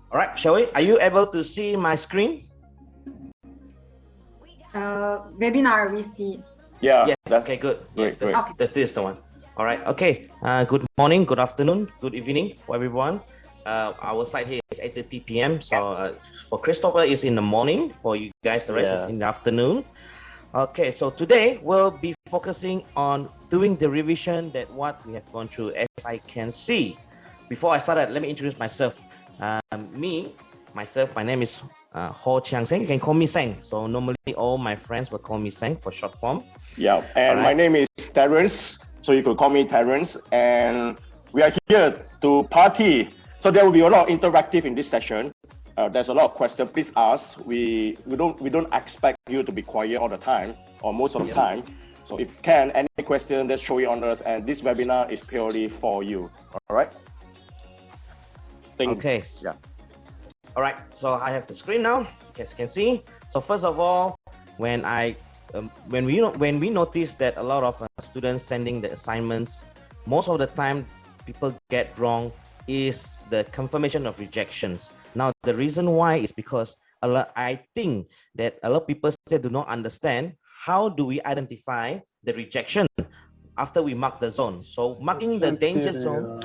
All right, shall we? Are you able to see my screen? Webinar we see. Yeah. Yes. That's Okay. Good. Yeah. great. Great. This is the one. All right. Okay. Good morning. Good afternoon. Good evening for everyone. Our side here is 8:30 p.m. So for Christopher, it's in the morning. For you guys, the rest is in the afternoon. Okay. So today we'll be focusing on doing the revision that what we have gone through. As I can see, before I started, let me introduce myself. My name is Ho Chiang Seng. You can call me Seng. So normally all my friends will call me Seng for short form. Yeah, and my name is Terence, so you could call me Terence. And we are here to party. So there will be a lot of interactive in this session. There's a lot of questions. Please ask. We don't expect you to be quiet all the time or most of the time. So if you can, any question, just show it on us. And this webinar is purely for you. All right. Okay. Yeah. All right. So I have the screen now. As you can see. So first of all, when we notice that a lot of students sending the assignments, most of the time people get wrong is the confirmation of rejections. Now the reason why is because I think that a lot of people still do not understand how do we identify the rejection after we mark the zone. So marking the danger zone.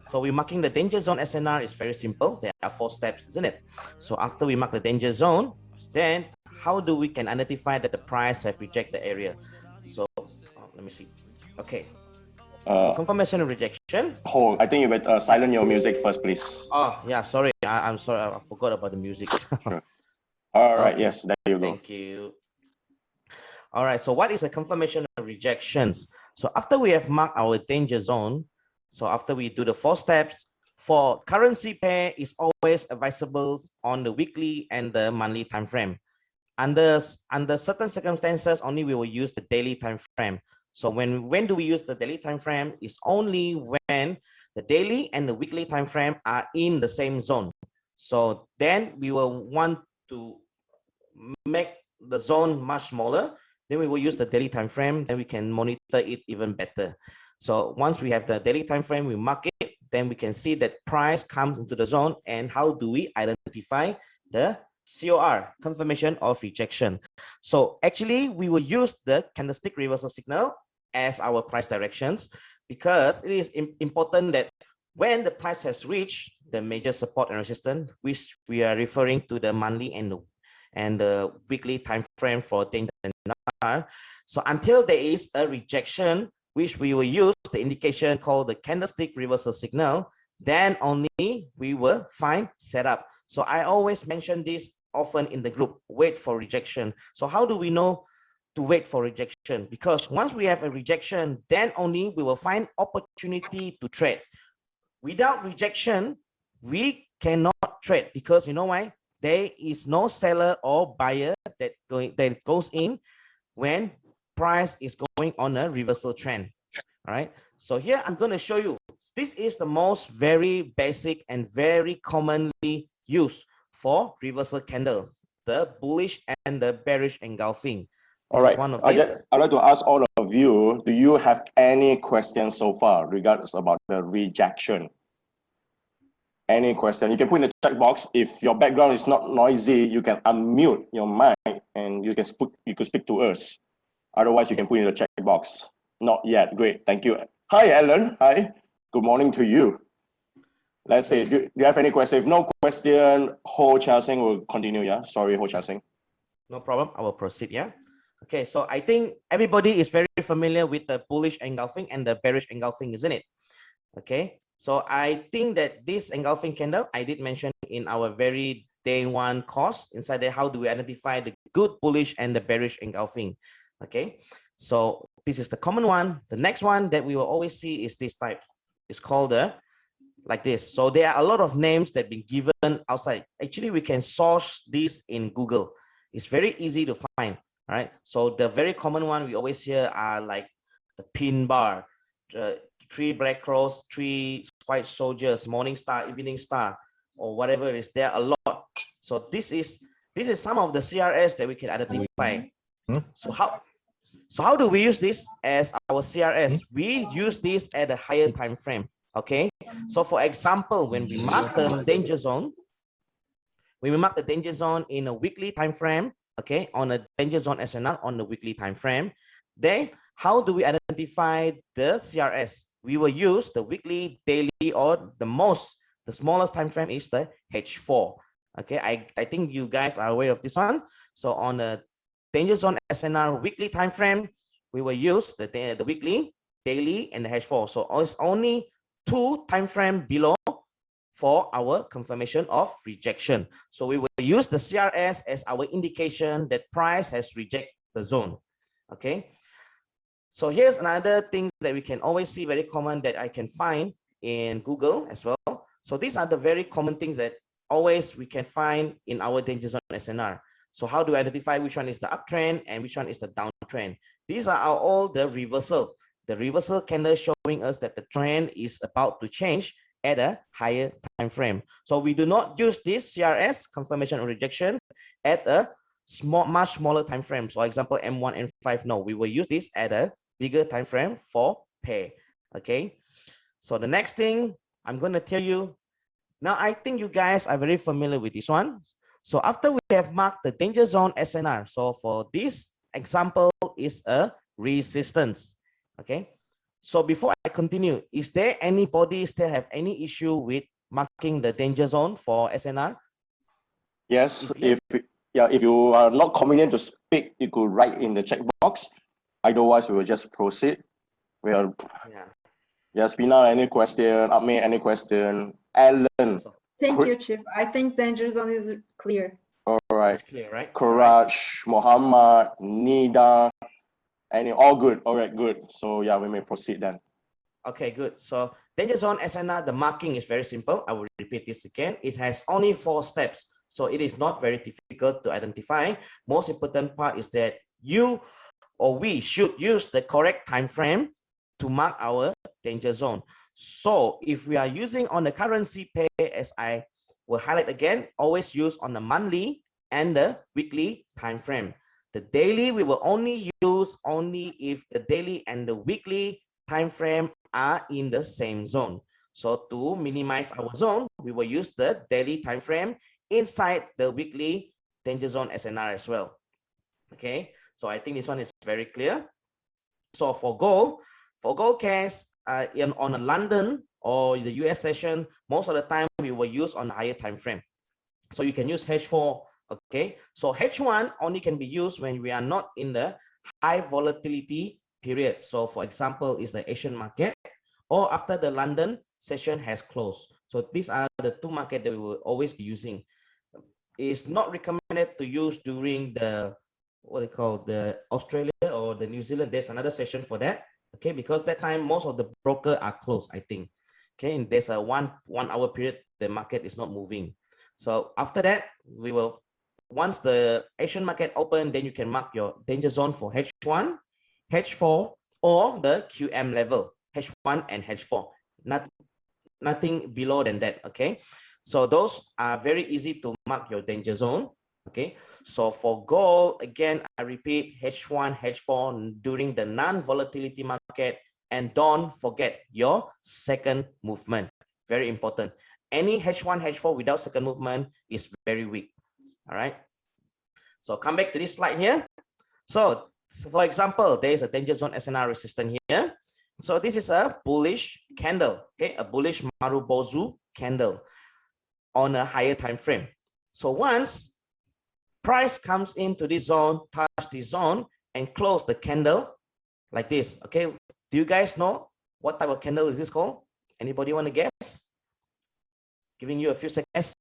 So we're marking the danger zone SNR is very simple. There are 4 steps, isn't it? So after we mark the danger zone, then how do we can identify that the price have rejected the area? So let me see. Okay. Confirmation of rejection. Oh, I think you better silence your music first, please. Oh yeah, sorry. I'm sorry. I forgot about the music. Sure. All right. Okay. Yes, there you go. Thank you. All right. So what is a confirmation of rejections? So after we have marked our danger zone, so after we do the 4 steps, for currency pair is always advisable on the weekly and the monthly time frame. Under certain circumstances, only we will use the daily time frame. So when do we use the daily time frame? Is only when the daily and the weekly time frame are in the same zone. So then we will want to make the zone much smaller. Then we will use the daily time frame. Then we can monitor it even better. So once we have the daily time frame, we mark it. Then we can see that price comes into the zone. And how do we identify the COR, confirmation of rejection? So actually, we will use the candlestick reversal signal as our price directions, because it is important that when the price has reached the major support and resistance, which we are referring to the monthly and the weekly time frame for danger SNR. So until there is a rejection, which we will use the indication called the candlestick reversal signal, then only we will find setup. So I always mention this often in the group, wait for rejection. So how do we know to wait for rejection? Because once we have a rejection, then only we will find opportunity to trade. Without rejection, we cannot trade, because you know why? There is no seller or buyer that goes in when price is going on a reversal trend. All right. So here I'm going to show you. This is the most very basic and very commonly used for reversal candles, the bullish and the bearish engulfing. All right. I'd like to ask all of you, do you have any questions so far regardless about the rejection? Any question? You can put in the chat box. If your background is not noisy, you can unmute your mic and you could speak to us. Otherwise, you can put in the chat box. Not yet. Great. Thank you. Hi, Alan. Hi. Good morning to you. Let's see. Do you have any question? If no question, Ho Chia Seng will continue. Yeah. Sorry, Ho Chia Seng. No problem. I will proceed. Yeah. Okay. So I think everybody is very familiar with the bullish engulfing and the bearish engulfing, isn't it? Okay. So I think that this engulfing candle, I did mention in our very day 1 course inside there, how do we identify the good bullish and the bearish engulfing? Okay. So this is the common one. The next one that we will always see is this type. It's called like this. So there are a lot of names that have been given outside. Actually, we can source this in Google. It's very easy to find. All right. So the very common one we always hear are like the pin bar, 3 black cross, 3 white soldiers, morning star, evening star, or whatever it is. There are a lot. So this is some of the CRS that we can identify. So how do we use this as our CRS? We use this at a higher time frame. Okay. So for example, when we mark the danger zone, when we mark the danger zone in a weekly time frame, okay, on a danger zone SNR on the weekly time frame, then how do we identify the CRS? We will use the weekly, daily, or the smallest time frame is the H4. Okay, I think you guys are aware of this one. So on the danger zone SNR weekly time frame, we will use the weekly, daily, and the H4. So it's only 2 time frame below for our confirmation of rejection. So we will use the CRS as our indication that price has rejected the zone. Okay. So here's another thing that we can always see, very common, that I can find in Google as well. So these are the very common things that always we can find in our danger zone SNR. So how do I identify which one is the uptrend and which one is the downtrend? These are all the reversal. The reversal candle showing us that the trend is about to change at a higher time frame. So we do not use this CRS, confirmation or rejection, at a much smaller time frame. So for example, M1, M5, no, we will use this at a bigger time frame for pair. Okay. So the next thing I'm going to tell you, now I think you guys are very familiar with this one. So after we have marked the danger zone SNR, so for this example is a resistance. Okay. So before I continue, is there anybody still have any issue with marking the danger zone for SNR? Yes, if you are not convenient to speak, you could write in the check box. Otherwise, we will just proceed. We are. Yeah. Yes, Pina, any question? Ahmed, any question? Alan. Thank you, Chief. I think danger zone is clear. All right. It's clear, right? Courage, Muhammad, Nida, all good. All right, good. So yeah, we may proceed then. Okay, good. So danger zone SNR, the marking is very simple. I will repeat this again. It has only 4 steps. So it is not very difficult to identify. Most important part is that you or we should use the correct time frame to mark our danger zone. So if we are using on the currency pair, as I will highlight again, always use on the monthly and the weekly time frame. The daily we will only use if the daily and the weekly time frame are in the same zone. So to minimize our zone, we will use the daily time frame inside the weekly danger zone SNR as well. Okay, so I think this one is very clear. So for gold case, on a London or the US session, most of the time we will use on a higher time frame. So you can use H4. Okay, so H1 only can be used when we are not in the high volatility period. So for example, is the Asian market or after the London session has closed. So these are the 2 markets that we will always be using. It's not recommended to use during the the Australia or the New Zealand. There's another session for that. Okay, because that time most of the brokers are closed, I think. Okay, and there's a one hour period the market is not moving. So after that, we will, once the Asian market open, then you can mark your danger zone for H1, H4, or the QM level, H1 and H4. Nothing below than that. Okay, so those are very easy to mark your danger zone. Okay, so for gold, again, I repeat, H1, H4 during the non-volatility market, and don't forget your second movement. Very important. Any H1, H4 without second movement is very weak. All right. So come back to this slide here. So for example, there is a danger zone SNR resistance here. So this is a bullish candle, okay, a bullish Marubozu candle on a higher time frame. So once price comes into this zone, touch this zone, and close the candle like this. Okay, do you guys know what type of candle is this called? Anybody want to guess? Giving you a few seconds.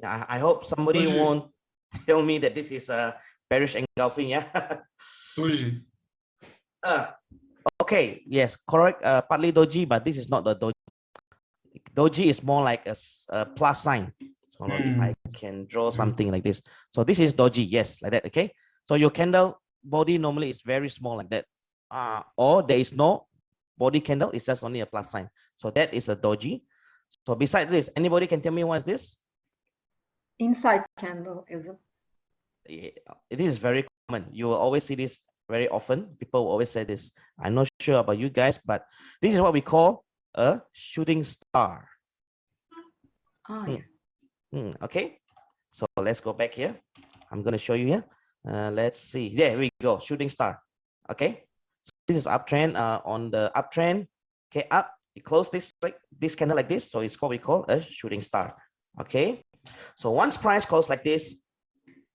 Yeah, I hope somebody won't tell me that this is a bearish engulfing. Yeah. Doji. Okay, yes, correct. Partly doji, but this is not the doji. Doji is more like a plus sign. So if I can draw something like this. So this is doji, yes, like that, okay? So your candle body normally is very small like that. Or there is no body candle, it's just only a plus sign. So that is a doji. So besides this, anybody can tell me what is this? Inside candle, is it? It is very common. You will always see this very often. People will always say this. I'm not sure about you guys, but this is what we call a shooting star. Oh, yeah. Okay, so let's go back here. I'm going to show you here. Let's see. There we go. Shooting star. Okay, so this is uptrend. On the uptrend, okay, up. You close this like this candle like this, so it's what we call a shooting star. Okay, so once price close like this,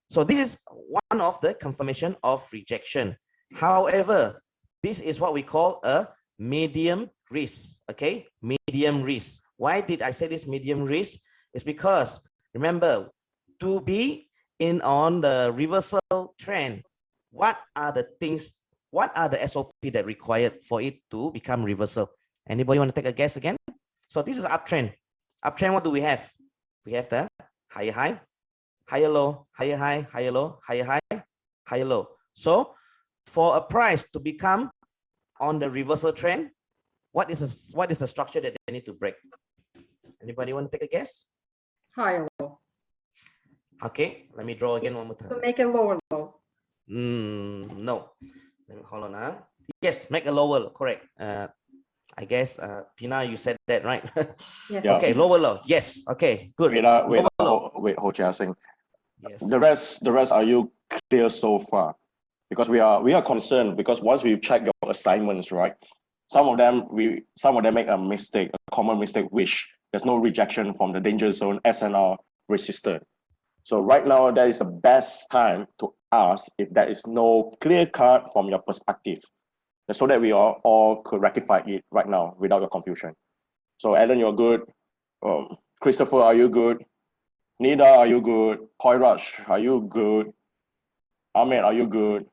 so this is one of the confirmation of rejection. However, this is what we call a medium risk. Okay, medium risk. Why did I say this medium risk? It's because remember, to be in on the reversal trend, what are the things? What are the SOP that required for it to become reversal? Anybody want to take a guess again? So this is uptrend. Uptrend, what do we have? We have the higher high, higher low, higher high, higher low, higher high, higher low. So for a price to become on the reversal trend, what is the structure that they need to break? Anybody want to take a guess? Higher low. Okay, let me draw again one more time. To make a lower low. No. Let me hold on. Yes, make a lower low, correct. I guess Pina, you said that, right? Yes. Yeah. Okay, lower low. Yes. Okay, good. Wait, Ho Chia Sing. Yes. The rest, are you clear so far? Because we are concerned because once we check your assignments, right? Some of them make a mistake, a common mistake, which there's no rejection from the danger zone SNR resistor. So right now, that is the best time to ask if there is no clear cut from your perspective, so that we all could rectify it right now without your confusion. So Alan, you're good. Christopher, are you good? Nida, are you good? Koiraj, are you good? Ahmed, are you good?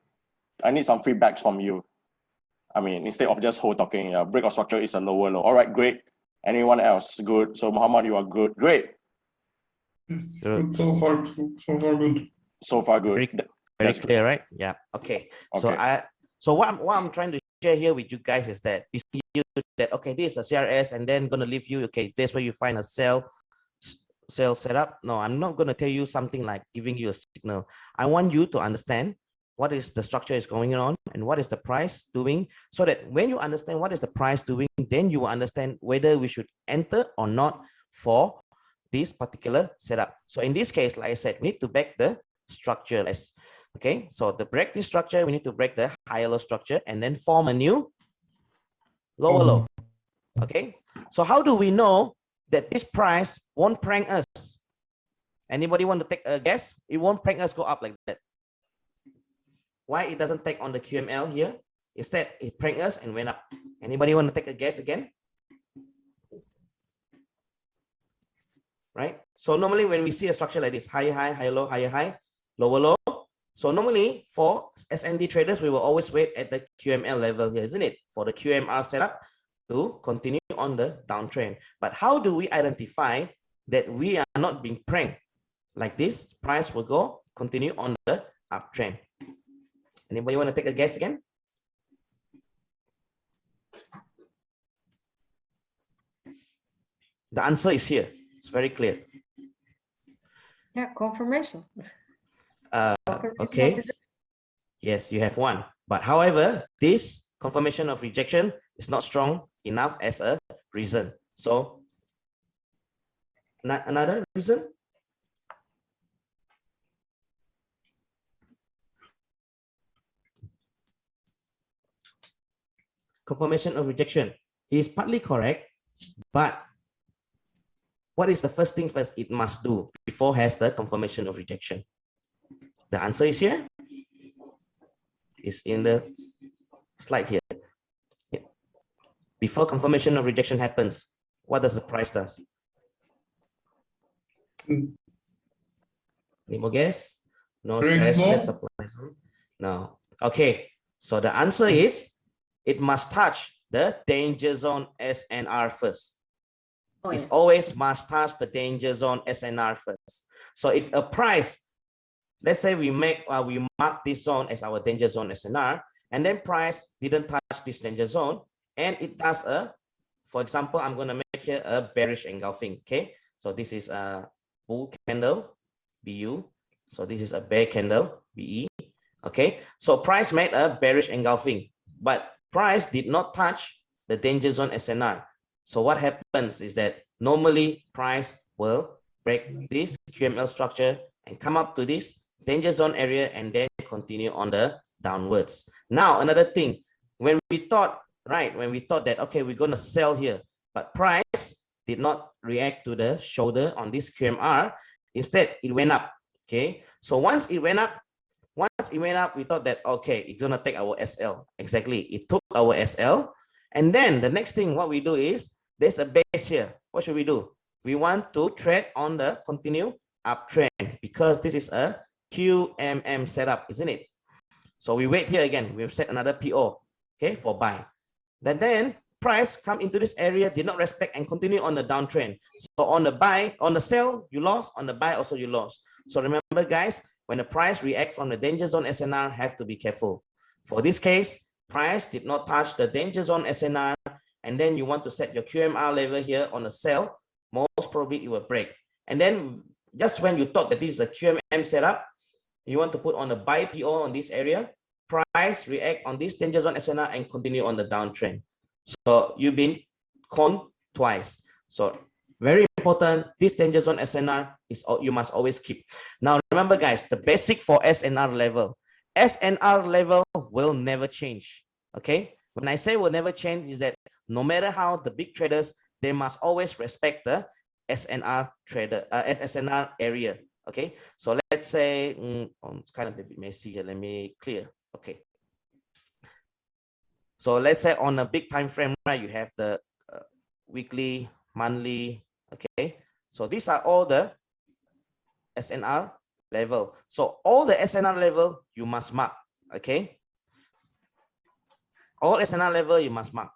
I need some feedbacks from you. I mean, instead of just whole talking, break of structure is a lower low. All right, great. Anyone else? Good. So Muhammad, you are good. Great. Yes, good. So far good. So far good. Very clear, right? Yeah. Okay. So what I'm trying to share here with you guys is that we see you that okay, this is a CRS, and then gonna leave you. Okay, that's where you find a sell setup. No, I'm not gonna tell you something like giving you a signal. I want you to understand what is the structure is going on and what is the price doing, so that when you understand what is the price doing, then you will understand whether we should enter or not for this particular setup. So in this case, like I said, we need to break the structure. Okay, so to break this structure, we need to break the higher low structure and then form a new lower low. Okay, so how do we know that this price won't prank us? Anybody want to take a guess? It won't prank us go up like that. Why it doesn't take on the QML here? Instead, it pranked us and went up. Anybody want to take a guess again? Right? So normally when we see a structure like this, high, high, high, low, higher, high, lower, low. So normally for SND traders, we will always wait at the QML level here, isn't it? For the QMR setup to continue on the downtrend. But how do we identify that we are not being pranked? Like this, price will continue on the uptrend. Anybody want to take a guess again? The answer is here. It's very clear. Yeah, confirmation. Okay. Yes, you have one. But however, this confirmation of rejection is not strong enough as a reason. So, another reason? Confirmation of rejection is partly correct, but what is the first thing first it must do before has the confirmation of rejection? The answer is here. It's in the slide here. Before confirmation of rejection happens, what does the price does? Any more guess? No stress. Let's apply. No. Okay. So the answer is it must touch the danger zone SNR first. Oh, It's yes. always must touch the danger zone SNR first. So if a price, let's say we mark this zone as our danger zone SNR, and then price didn't touch this danger zone, and it does for example, I'm going to make here a bearish engulfing. Okay, so this is a bull candle, BU. So this is a bear candle, BE. Okay, so price made a bearish engulfing, but price did not touch the danger zone SNR. So what happens is that normally price will break this QML structure and come up to this danger zone area and then continue on the downwards. Now, another thing, when we thought that, okay, we're going to sell here, but price did not react to the shoulder on this QMR. Instead, it went up. Okay, so once it went up, we thought that, okay, it's going to take our SL. Exactly, it took our SL. And then the next thing, what we do is, there's a base here. What should we do? We want to trade on the continue uptrend because this is a QMM setup, isn't it? So we wait here again. We've set another PO, okay, for buy. Then price come into this area, did not respect and continue on the downtrend. So on the buy, on the sell, you lost. On the buy, also you lost. So remember, guys, when the price react from the danger zone SNR, have to be careful. For this case, price did not touch the danger zone SNR, and then you want to set your QMR level here on the sell, most probably it will break. And then just when you thought that this is a QMM setup, you want to put on a buy PO on this area, price react on this danger zone SNR and continue on the downtrend. So you've been conned twice. So very important, this danger zone SNR is you must always keep. Now remember, guys, the basic for SNR level will never change. Okay, when I say will never change, is that no matter how the big traders, they must always respect the SNR SNR area. Okay, so let's say it's kind of a bit messy here. Let me clear. Okay, so let's say on a big time frame, right, you have the weekly, monthly. Okay, so these are all the SNR level. So all the SNR level you must mark. Okay, all SNR level you must mark,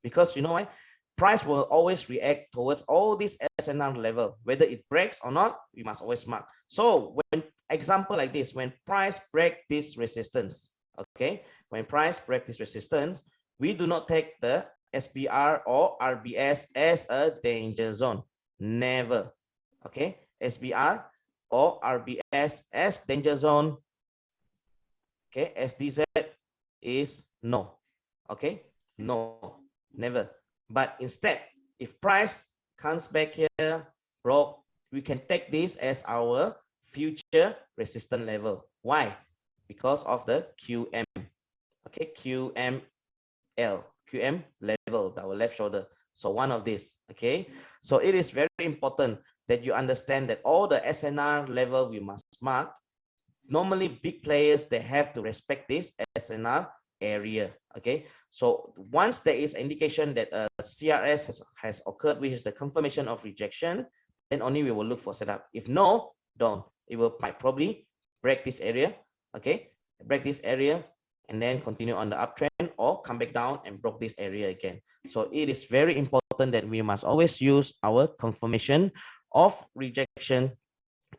because you know why? Price will always react towards all these SNR level, whether it breaks or not, we must always mark. So when example like this, when price break this resistance, okay, when price break this resistance, we do not take the SBR or RBS as a danger zone. Never. Okay, SBR or RBS as danger zone. Okay, SDZ is no. Okay, no, never. But instead, if price comes back here, broke, we can take this as our future resistance level. Why? Because of the QM. Okay, QM level, our left shoulder. So one of these. Okay, so it is very important that you understand that all the SNR level we must mark. Normally, big players, they have to respect this SNR area. Okay, so once there is indication that a CRS has occurred, which is the confirmation of rejection, then only we will look for setup. If no, don't. It will probably break this area. Okay, break this area and then continue on the uptrend, or come back down and broke this area again. So it is very important that we must always use our confirmation of rejection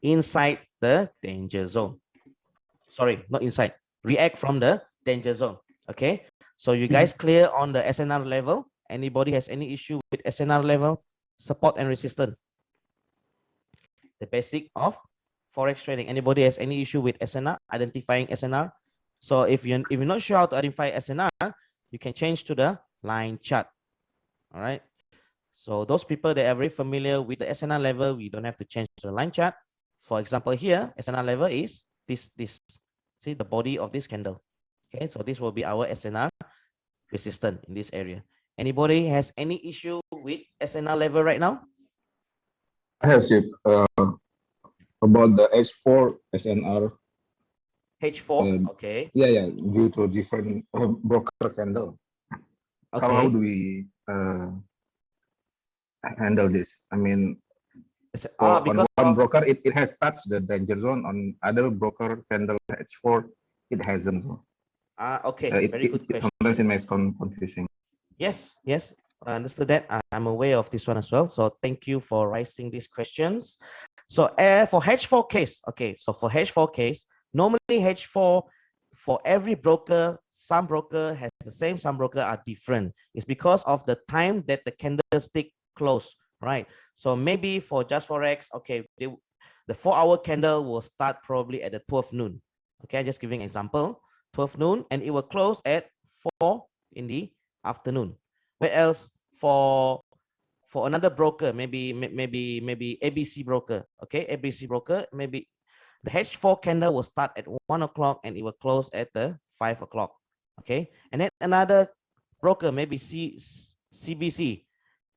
inside the danger zone. Sorry, not inside. React from the danger zone. Okay, so you guys clear on the SNR level? Anybody has any issue with SNR level? Support and resistance. The basic of Forex trading. Anybody has any issue with SNR? Identifying SNR? So if you're not sure how to identify SNR, you can change to the line chart. All right. So those people that are very familiar with the SNR level, we don't have to change to the line chart. For example, here, SNR level is this. See the body of this candle. Okay, so this will be our SNR resistance in this area. Anybody has any issue with SNR level right now? I have Chip, about the H4 SNR. H4, okay. Yeah, due to different broker candle. Okay. How do we handle this? I mean, because on one broker, it has touched the danger zone. On other broker candle H4, it hasn't. Okay, very good question. Sometimes it makes confusing. Yes, I understood that. I'm aware of this one as well. So thank you for raising these questions. So for H4 case, okay, so for H4 case, normally H4 for every broker, some broker has the same, some broker are different. It's because of the time that the candlestick close, right? So maybe for Just Forex, okay, the 4-hour candle will start probably at the 12 noon. Okay, I'm just giving example, 12 noon, and it will close at 4 in the afternoon. Where else for another broker, maybe ABC broker, okay, ABC broker, maybe the H4 candle will start at 1 o'clock and it will close at the 5 o'clock, okay, and then another broker, maybe CBC,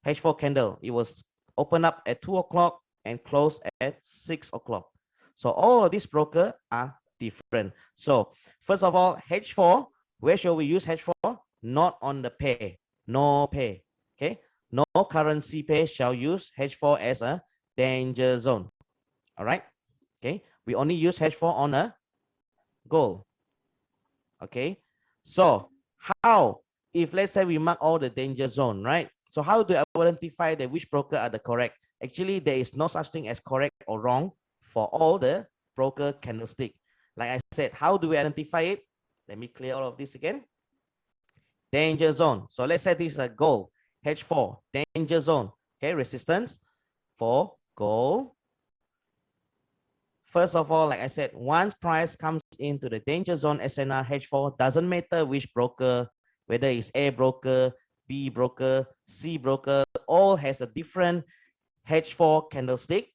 H4 candle, it was open up at 2 o'clock and close at 6 o'clock. So all of these brokers are different. So first of all, H4, where shall we use H4? Not on the pair, no pair, okay? No currency pair shall use H4 as a danger zone. All right, okay? We only use H4 on a gold, okay? So how, if let's say we mark all the danger zone, right? So how do I identify that which broker are the correct? Actually, there is no such thing as correct or wrong for all the broker candlestick. Like I said, how do we identify it? Let me clear all of this again. Danger zone. So let's say this is a gold, H4, danger zone. Okay, resistance for gold. First of all, like I said, once price comes into the danger zone SNR H4, doesn't matter which broker, whether it's A broker, B broker, C broker, all has a different H4 candlestick.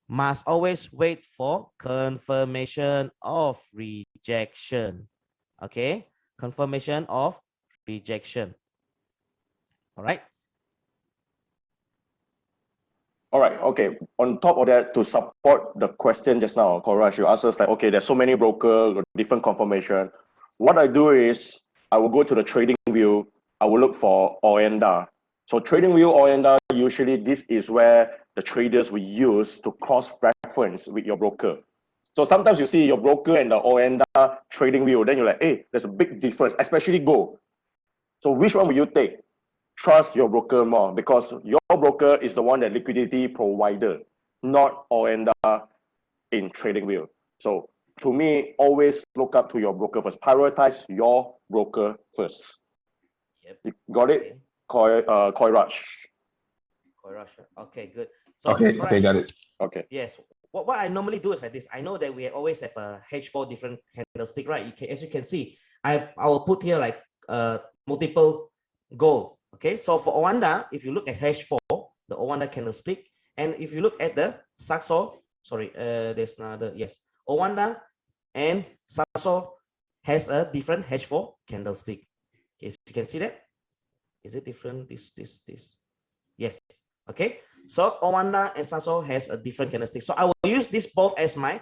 Must always wait for confirmation of rejection. Okay, confirmation of rejection. All right. All right, okay. On top of that, to support the question just now, Korash, you asked us like, okay, there's so many brokers, different confirmation. What I do is I will go to the trading view. I will look for Oenda. So trading view Oenda, usually this is where the traders will use to cross-reference with your broker. So sometimes you see your broker and the Oenda trading view, then you're like, hey, there's a big difference, especially gold. So which one will you take? Trust your broker more, because your broker is the one that liquidity provider, not Oenda in trading view. So to me, always look up to your broker first. Prioritize your broker first. Yep. You got it? Koiraj. Okay, good. So Okay, got it. Okay. yes, what I normally do is like this. I know that we always have a H4 different candlestick, right? As you can see, I will put here like multiple gold. Okay, so for Oanda, if you look at H4, the Oanda candlestick, and if you look at the Saxo, sorry, there's another, yes, Oanda and Saxo has a different H4 candlestick. Okay, so you can see that. Is it different? This. Yes. Okay. So Oanda and Saxo has a different candlestick. So I will use this both as my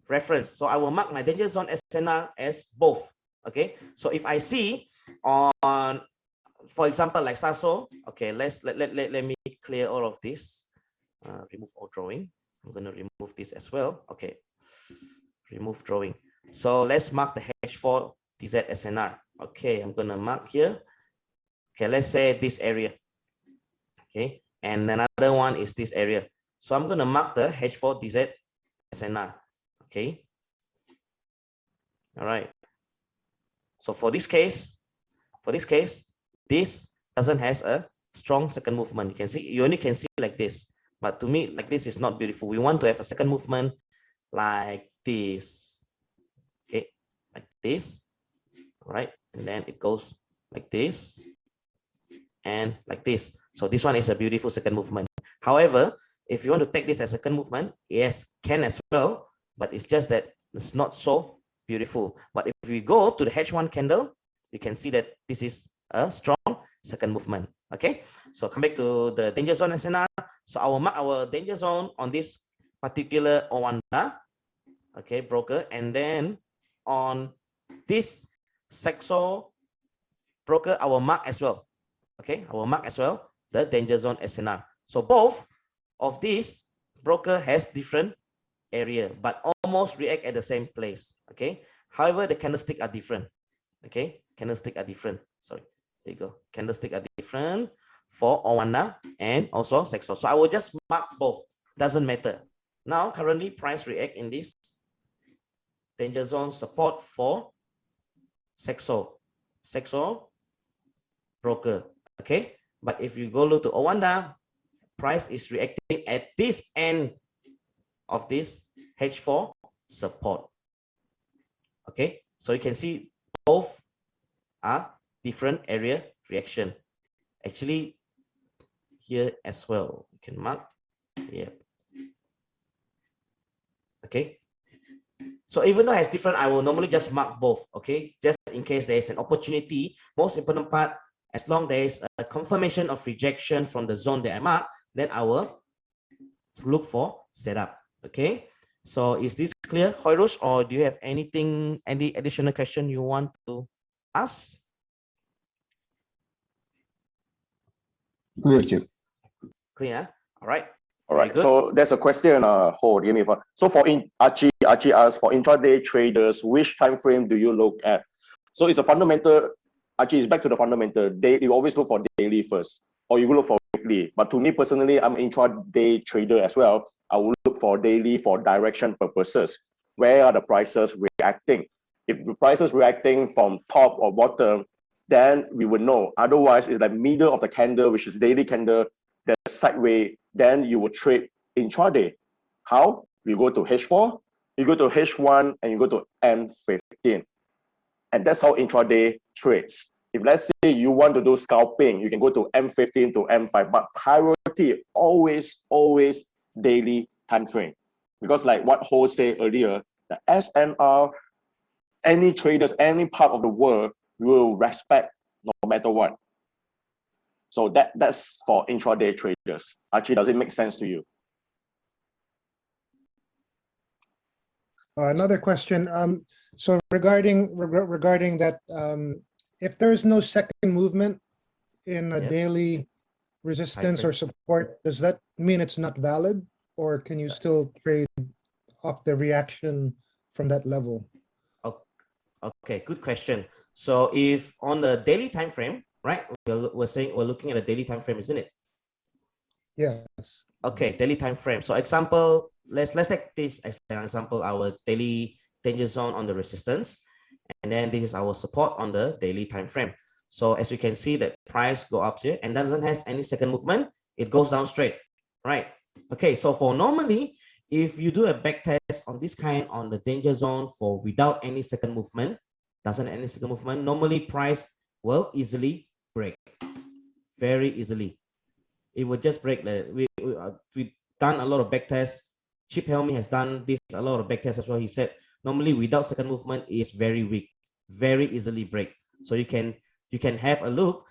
reference. So I will mark my danger zone SNR as both. Okay. So if I see on, for example, like Saxo, okay, let me clear all of this. Remove all drawing. I'm gonna remove this as well. Okay. Remove drawing. So let's mark the H4 DZ SNR. Okay, I'm gonna mark here. Okay, let's say this area. Okay, and another one is this area. So I'm gonna mark the H4 DZ SNR. Okay. All right. So for this case, this doesn't has a strong second movement. You can see, you only can see like this. But to me, like this is not beautiful. We want to have a second movement like this. Okay, like this. All right, and then it goes like this and like this. So this one is a beautiful second movement. However, if you want to take this as a second movement, yes, can as well, but it's just that it's not so beautiful. But if we go to the H1 candle, you can see that this is a strong second movement. Okay, so come back to the danger zone SNR. So I will mark our danger zone on this particular Oanda, okay, broker, and then on this Saxo broker, I will mark as well. Okay, I will mark as well the danger zone SNR. So both of these broker has different area, but almost react at the same place. Okay, however, the candlestick are different. Okay, candlestick are different. Sorry, there you go. Candlestick are different for Oanda and also Saxo. So I will just mark both. Doesn't matter. Now, currently, price react in this danger zone support for Saxo broker. Okay, but if you go look to Oanda, price is reacting at this end of this H4 support. Okay, so you can see both are different area reaction. Actually, here as well, you can mark. Yeah. Okay. So even though it has different, I will normally just mark both. Okay, just in case there is an opportunity. Most important part, as long there is a confirmation of rejection from the zone that I mark, then I will look for setup. Okay. So is this clear, Hoirush, or do you have anything, any additional question you want to ask? Clear, Chief. Clear. All right. All right. Very good. So there's a question. Hold. Give me one. So for Archie asks, for intraday traders, which time frame do you look at? So it's a fundamental. Archie is back to the fundamental. You always look for daily first, or you look for weekly. But to me personally, I'm intraday trader as well. I will look for daily for direction purposes. Where are the prices reacting? If the prices reacting from top or bottom, then we would know. Otherwise, it's like middle of the candle, which is daily candle, the sideways, then you will trade intraday. How? You go to H4, you go to H1, and you go to M15. And that's how intraday trades. If let's say you want to do scalping, you can go to M15 to M5, but priority always daily time frame. Because like what Ho said earlier, the SNR, any traders, any part of the world will respect no matter what. So that's for intraday traders. Actually, does it make sense to you? Another question. So regarding that, if there is no second movement in a Yep. daily resistance or Timeframe. support, does that mean it's not valid, or can you still trade off the reaction from that level? Okay, good question. So if on the daily time frame, right? We're looking at a daily time frame, isn't it? Yes. Okay, daily time frame. So example, let's take this as an example, our daily danger zone on the resistance, and then this is our support on the daily time frame. So as you can see, that price go up here and doesn't has any second movement, it goes down straight, right? Okay, so for normally, if you do a back test on this kind on the danger zone for without any second movement, normally price will easily break, very easily. It will just break. We've done a lot of back tests. Chip Helmy has done this, a lot of back tests as well. He said normally without second movement is very weak, very easily break. So you can have a look,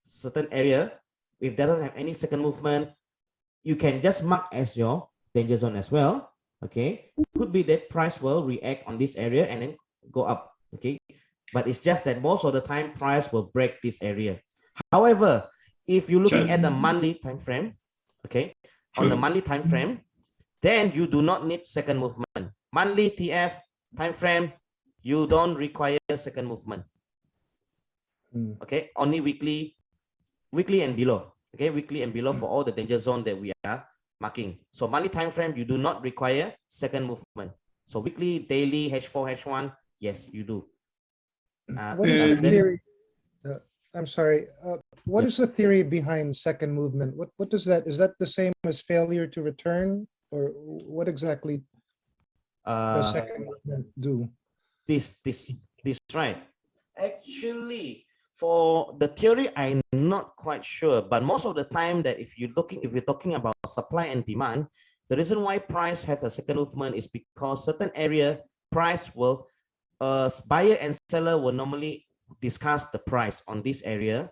certain area, if that doesn't have any second movement, you can just mark as your danger zone as well. Okay, could be that price will react on this area and then go up. Okay, but it's just that most of the time price will break this area. However, if you're looking at the monthly time frame, okay, on the monthly time frame, then you do not need second movement. Monthly TF time frame, you don't require second movement. Okay, only weekly and below. Okay, weekly and below for all the danger zone that we are marking. So monthly time frame, you do not require second movement. So weekly, daily, H4, H1, yes, you do. What is the theory? I'm sorry. What is the theory behind second movement? What does that? Is that the same as failure to return, or what exactly does second movement do? This right. Actually, for the theory, I'm not quite sure, but most of the time that if you're talking about supply and demand, the reason why price has a second movement is because certain area price will, buyer and seller will normally discuss the price on this area.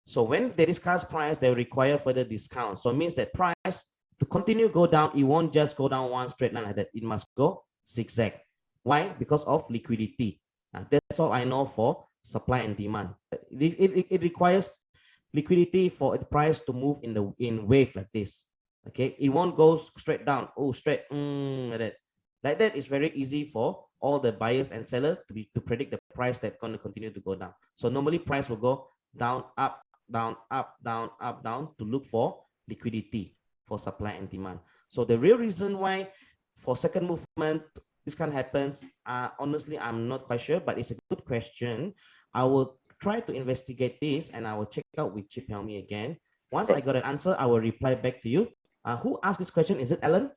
So when they discuss price, they require further discount. So it means that price to continue go down, it won't just go down one straight line like that. It must go zigzag. Why? Because of liquidity. That's all I know for supply and demand. It requires liquidity for the price to move in wave like this. Okay, it won't go straight down. Oh, straight like that. Like that is very easy for all the buyers and sellers to predict the price that's going to continue to go down. So normally price will go down, up, down, up, down, up, down to look for liquidity for supply and demand. So the real reason why for second movement this kind of happens, honestly, I'm not quite sure, but it's a good question. I will try to investigate this and I will check out with Chip Helmy again. Once I got an answer, I will reply back to you. Who asked this question? Is it Alan?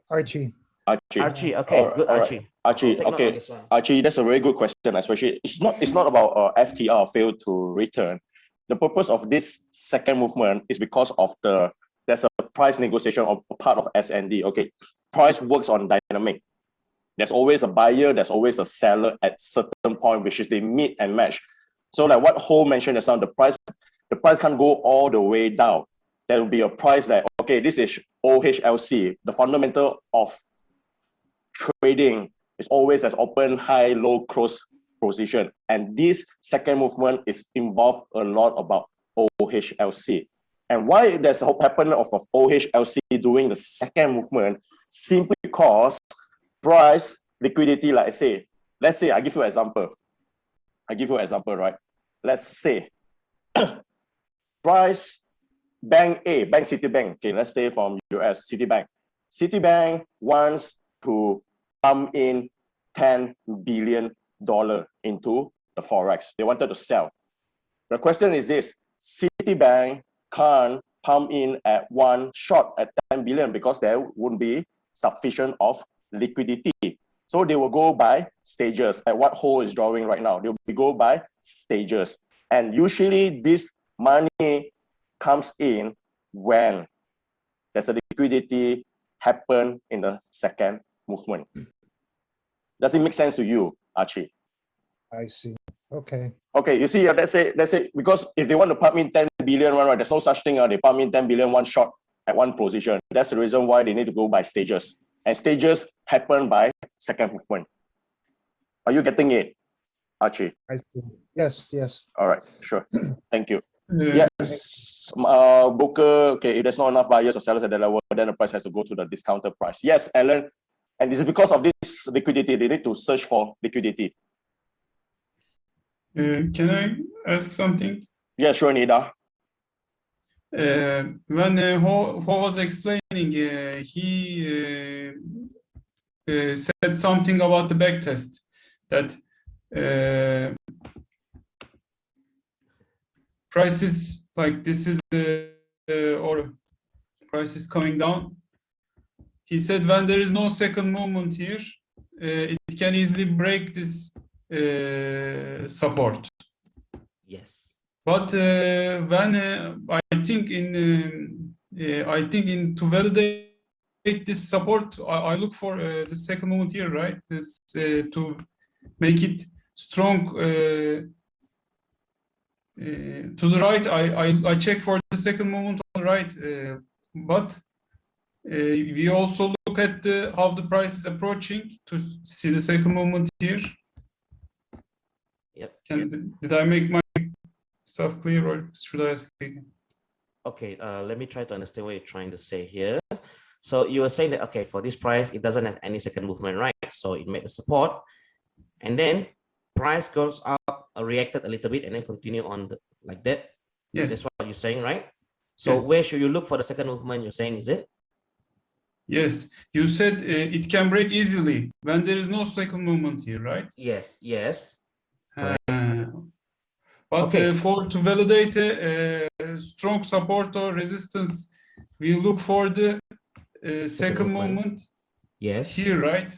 Archie. Archie. Archie, okay, good, All right. Archie. Archie, Take note of okay. this one. Archie, that's a very good question, especially it's not about FTR failed to return. The purpose of this second movement is because of there's a price negotiation of part of SND. Okay, price works on dynamic. There's always a buyer, there's always a seller at certain point, which is they meet and match. So like what Ho mentioned just now, the price can't go all the way down. There will be a price that, okay, this is OHLC. The fundamental of trading is always as open, high, low, close position. And this second movement is involved a lot about OHLC. And why there's a happen of OHLC doing the second movement, simply because price, liquidity, like I say, let's say I give you an example. Right? Let's say price, bank A, bank Citibank. Okay, let's stay from US, Citibank. Citibank wants to pump in $10 billion into the Forex. They wanted to sell. The question is this, Citibank can't pump in at one shot at 10 billion because there wouldn't be sufficient of liquidity. So they will go by stages, at what Ho is drawing right now. They will go by stages. And usually this money comes in when there's a liquidity happen in the second movement. Does it make sense to you, Archie? I see. Okay. Okay, you see, let's say, because if they want to pump in 10 billion, right, there's no such thing, they pump in 10 billion one shot at one position. That's the reason why they need to go by stages. And stages happen by second movement. Are you getting it, Archie? I see. Yes, yes. All right, sure. Thank you. Yeah. Yes, Booker, okay, if there's not enough buyers or sellers at the level, then the price has to go to the discounted price. Yes, Alan, and this is because of this liquidity. They need to search for liquidity. Can I ask something? Yeah, sure, Nida. When Ho was explaining, he said something about the backtest, that prices like this is or prices coming down. He said when there is no second movement here, it can easily break this support. Yes. But when I think to validate this support, I look for the second movement here, right? This to make it strong to the right. I check for the second movement on the right, but we also look at how the price is approaching to see the second movement here. Yep. Did I make myself clear, or should I ask again? Okay, let me try to understand what you're trying to say here. So you were saying that, okay, for this price, it doesn't have any second movement, right? So it made the support, and then price goes up, reacted a little bit, and then continue on like that. Yes. That's what you're saying, right? So Yes. where should you look for the second movement, you're saying, is it? Yes, you said it can break easily when there is no second movement here, right? Yes, yes. But Okay. to validate a strong support or resistance, we look for the second movement. movement Yes. here, right?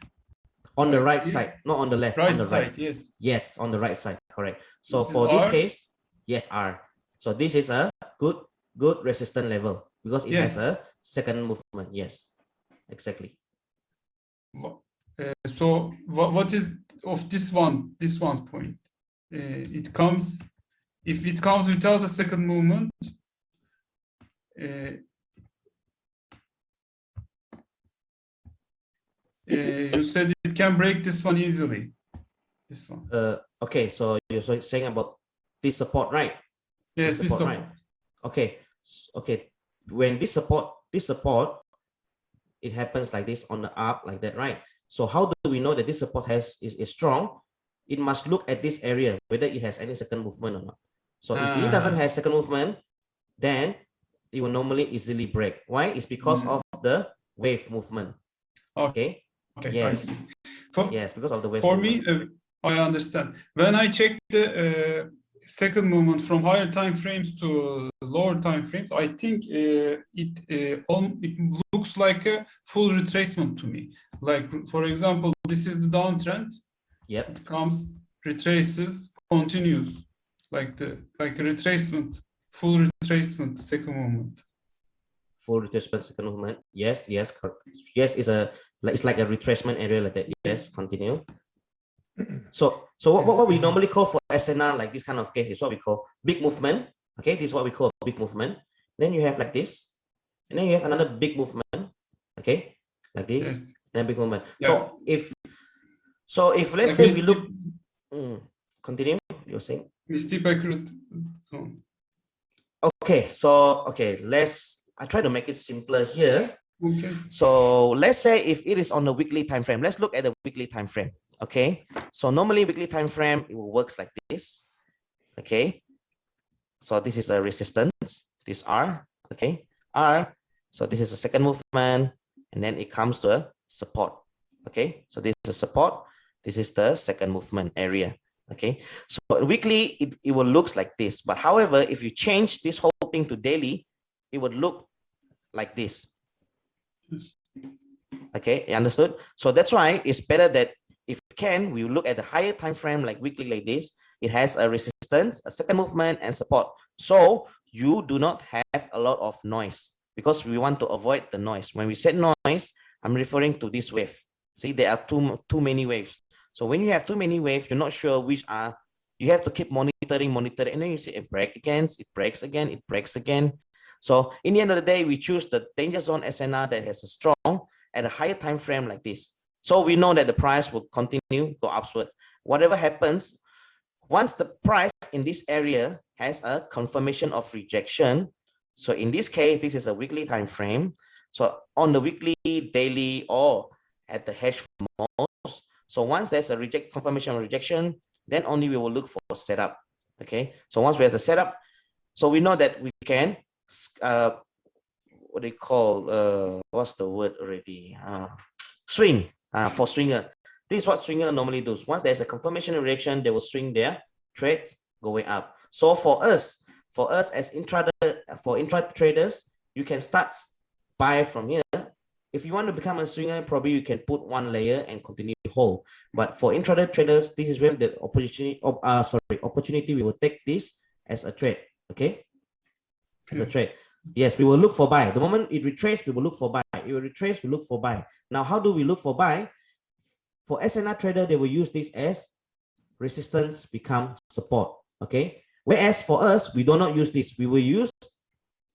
On the right Here. side, not on the left, Right on the side, right. yes. Yes, on the right side, correct. So This is for this R. case, yes, R. So this is a good resistance level because it Yes. has a second movement. Yes, exactly. So what is of this one's point? It comes, if it comes without a second movement, you said it can break this one easily. This one. Okay, so you're saying about this support, right? Yes, this support. right? Okay, okay. When this support, it happens like this on the up, like that, right? So how do we know that this support is strong? It must look at this area, whether it has any second movement or not. So if it doesn't have second movement, then it will normally easily break. Why? It's because of the wave movement. Okay. Okay. Yes. I see. Yes, because of the wave For movement. me, I understand. When I check the second movement from higher time frames to lower time frames, I think it looks looks like a full retracement to me. Like, for example, this is the downtrend. Yep. It comes, retraces, continues, like a retracement, full retracement, the second movement. Full retracement, second movement. Yes, yes, yes. It's like a retracement area like that. Yes, continue. So what we normally call for SNR like this kind of case is what we call big movement. Okay, this is what we call big movement. Then you have like this, and then you have another big movement. Okay, like this, Yes. and big movement. Yeah. So if let's say we look, continue. You're saying. Misty accurate. Okay, I try to make it simpler here. Okay. So let's say if it is on the weekly time frame, let's look at the weekly time frame. Okay, so normally weekly time frame it will works like this. Okay, so this is a resistance, this R. Okay, R. So this is a second movement, and then it comes to a support. Okay, so this is a support, this is the second movement area. Okay, so weekly it will look like this, but however, if you change this whole thing to daily, it would look like this. Okay, you understood? So that's why it's better that if can, we look at the higher time frame like weekly like this. It has a resistance, a second movement, and support. So you do not have a lot of noise because we want to avoid the noise. When we said noise, I'm referring to this wave. See, there are too many waves. So when you have too many waves, you're not sure which are, you have to keep monitoring, and then you see it breaks again, it breaks again, it breaks again. So in the end of the day, we choose the danger zone SNR that has a strong at a higher time frame like this. So we know that the price will continue go upward. Whatever happens, once the price in this area has a confirmation of rejection. So in this case, this is a weekly time frame. So on the weekly, daily, or at the hedge most. So once there's a confirmation of rejection, then only we will look for setup. Okay. So once we have the setup, so we know that we can what they call what's the word already? Swing for swinger. This is what swinger normally does. Once there's a confirmation of rejection, they will swing their trades going up. So for us as intra traders, you can start buy from here. If you want to become a swinger, probably you can put one layer and continue to hold. But for intraday traders, this is when the opportunity we will take this as a trade. Okay, as a trade. Yes, we will look for buy. The moment it retraces, we will look for buy. It will retrace, we look for buy. Now, how do we look for buy? For SNR trader, they will use this as resistance become support. Okay. Whereas for us, we do not use this. We will use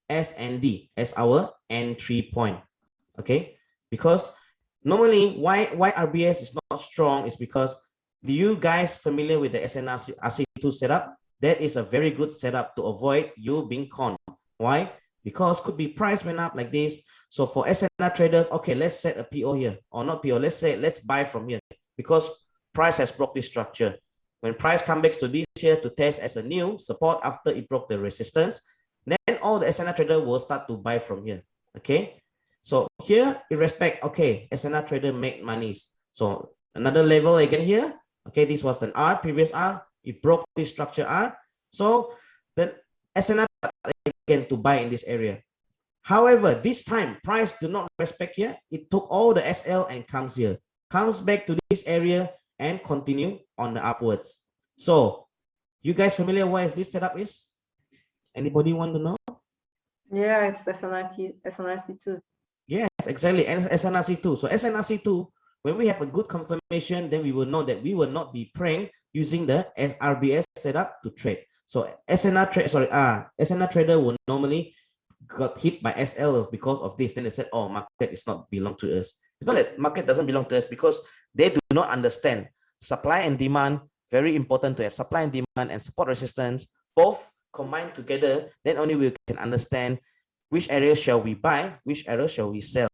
S and D as our entry point. Okay. Because normally, why RBS is not strong is because, do you guys familiar with the SNR RC2 setup? That is a very good setup to avoid you being conned. Why? Because could be price went up like this. So for SNR traders, okay, let's set a PO here, or not PO. Let's buy from here because price has broke this structure. When price comes back to this here to test as a new support after it broke the resistance, then all the SNR trader will start to buy from here. Okay. So here, in respect, okay, SNR trader make monies. So another level again here. Okay, this was an R, previous R. It broke this structure R. So then SNR again to buy in this area. However, this time price do not respect here. It took all the SL and comes here, comes back to this area and continue on the upwards. So you guys familiar why this setup is? Anybody want to know? Yeah, it's SNRC2. Yes, exactly. And SNRC2. So SNRC2, when we have a good confirmation, then we will know that we will not be praying using the RBS setup to trade. So SNR trader will normally got hit by SL because of this. Then they said, oh, market is not belong to us. It's not that market doesn't belong to us because they do not understand supply and demand. Very important to have supply and demand and support resistance both combined together. Then only we can understand which area shall we buy, which area shall we sell.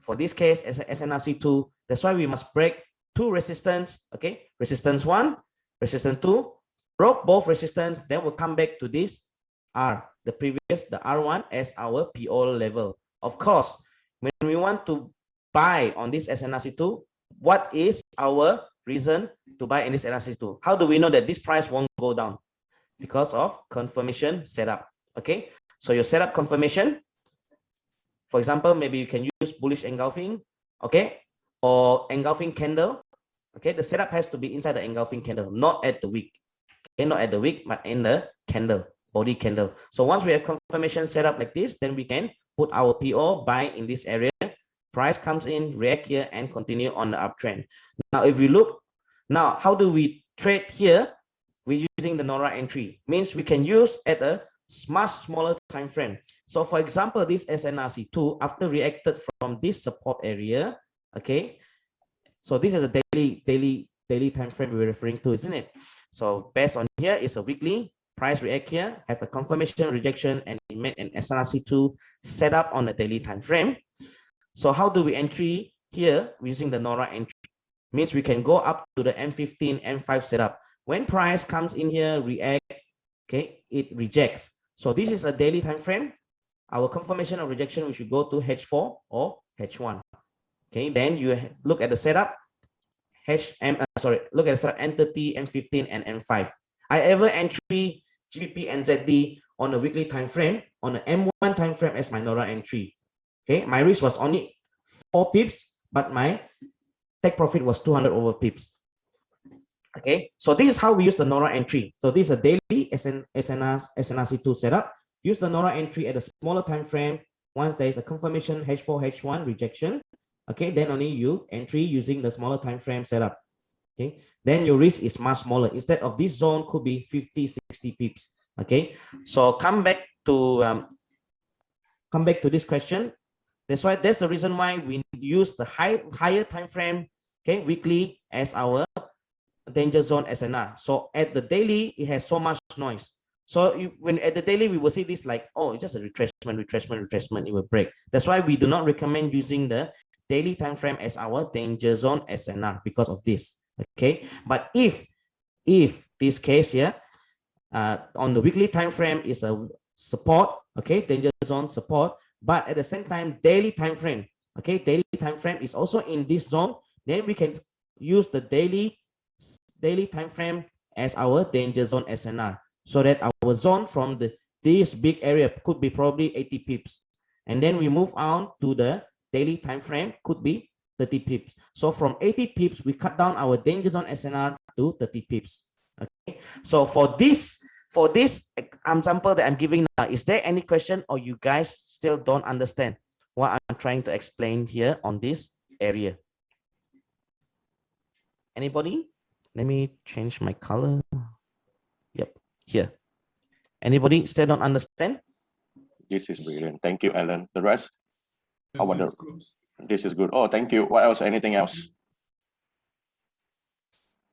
For this case, as SNRC2, that's why we must break two resistance. Okay, resistance 1, resistance 2, broke both resistance, then we'll come back to this R, the R1 as our PO level. Of course, when we want to buy on this SNRC2, what is our reason to buy in this SNRC2? How do we know that this price won't go down? Because of confirmation setup. Okay, so your setup confirmation, For example, maybe you can use bullish engulfing, okay, or engulfing candle. Okay, the setup has to be inside the engulfing candle, not at the wick. Okay, not at the wick, but in the candle, body candle. So once we have confirmation set up like this, then we can put our PO buy in this area. Price comes in, react here, and continue on the uptrend. Now, if we look, now how do we trade here? We're using the NORA entry. Means we can use at a much smaller time frame. So for example, this SNRC2 after reacted from this support area, okay. So this is a daily time frame we're referring to, isn't it? So based on here is a weekly price react here, have a confirmation rejection, and it made an SNRC2 set up on a daily time frame. So how do we entry here using the NORA entry? Means we can go up to the M15, M5 setup. When price comes in here, react, okay, it rejects. So this is a daily time frame. Our confirmation of rejection, we should go to H4 or H1. Okay, then you look at the setup, look at the setup M30, M15, and M5. I ever entry GBP and ZD on a weekly time frame, on an M1 time frame as my NORA entry. Okay, my risk was only 4 pips, but my take profit was 200 over pips. Okay, so this is how we use the NORA entry. So this is a daily SNRC2 setup. Use the NORA entry at a smaller time frame. Once there is a confirmation H4, H1 rejection, okay, then only you entry using the smaller time frame setup. Okay, then your risk is much smaller. Instead of this zone could be 50, 60 pips. Okay, so come back to this question. That's the reason why we use the higher time frame, okay, weekly as our danger zone SNR. So at the daily, it has so much noise. So when at the daily, we will see this like, oh, it's just a retracement, it will break. That's why we do not recommend using the daily time frame as our danger zone SNR because of this. Okay, but if this case here on the weekly time frame is a support, okay, danger zone support, but at the same time daily time frame, okay, daily time frame is also in this zone, then we can use the daily time frame as our danger zone SNR, so that our zone from this big area could be probably 80 pips, and then we move on to the daily time frame could be 30 pips. So from 80 pips, we cut down our danger zone SNR to 30 pips. Okay. So for this example that I'm giving now, is there any question or you guys still don't understand what I'm trying to explain here on this area? Anybody? Let me change my color. Yep, here. Anybody still don't understand? This is brilliant. Thank you, Alan. The rest? Yes, How about it's good. This is good. Oh, thank you. What else? Anything else?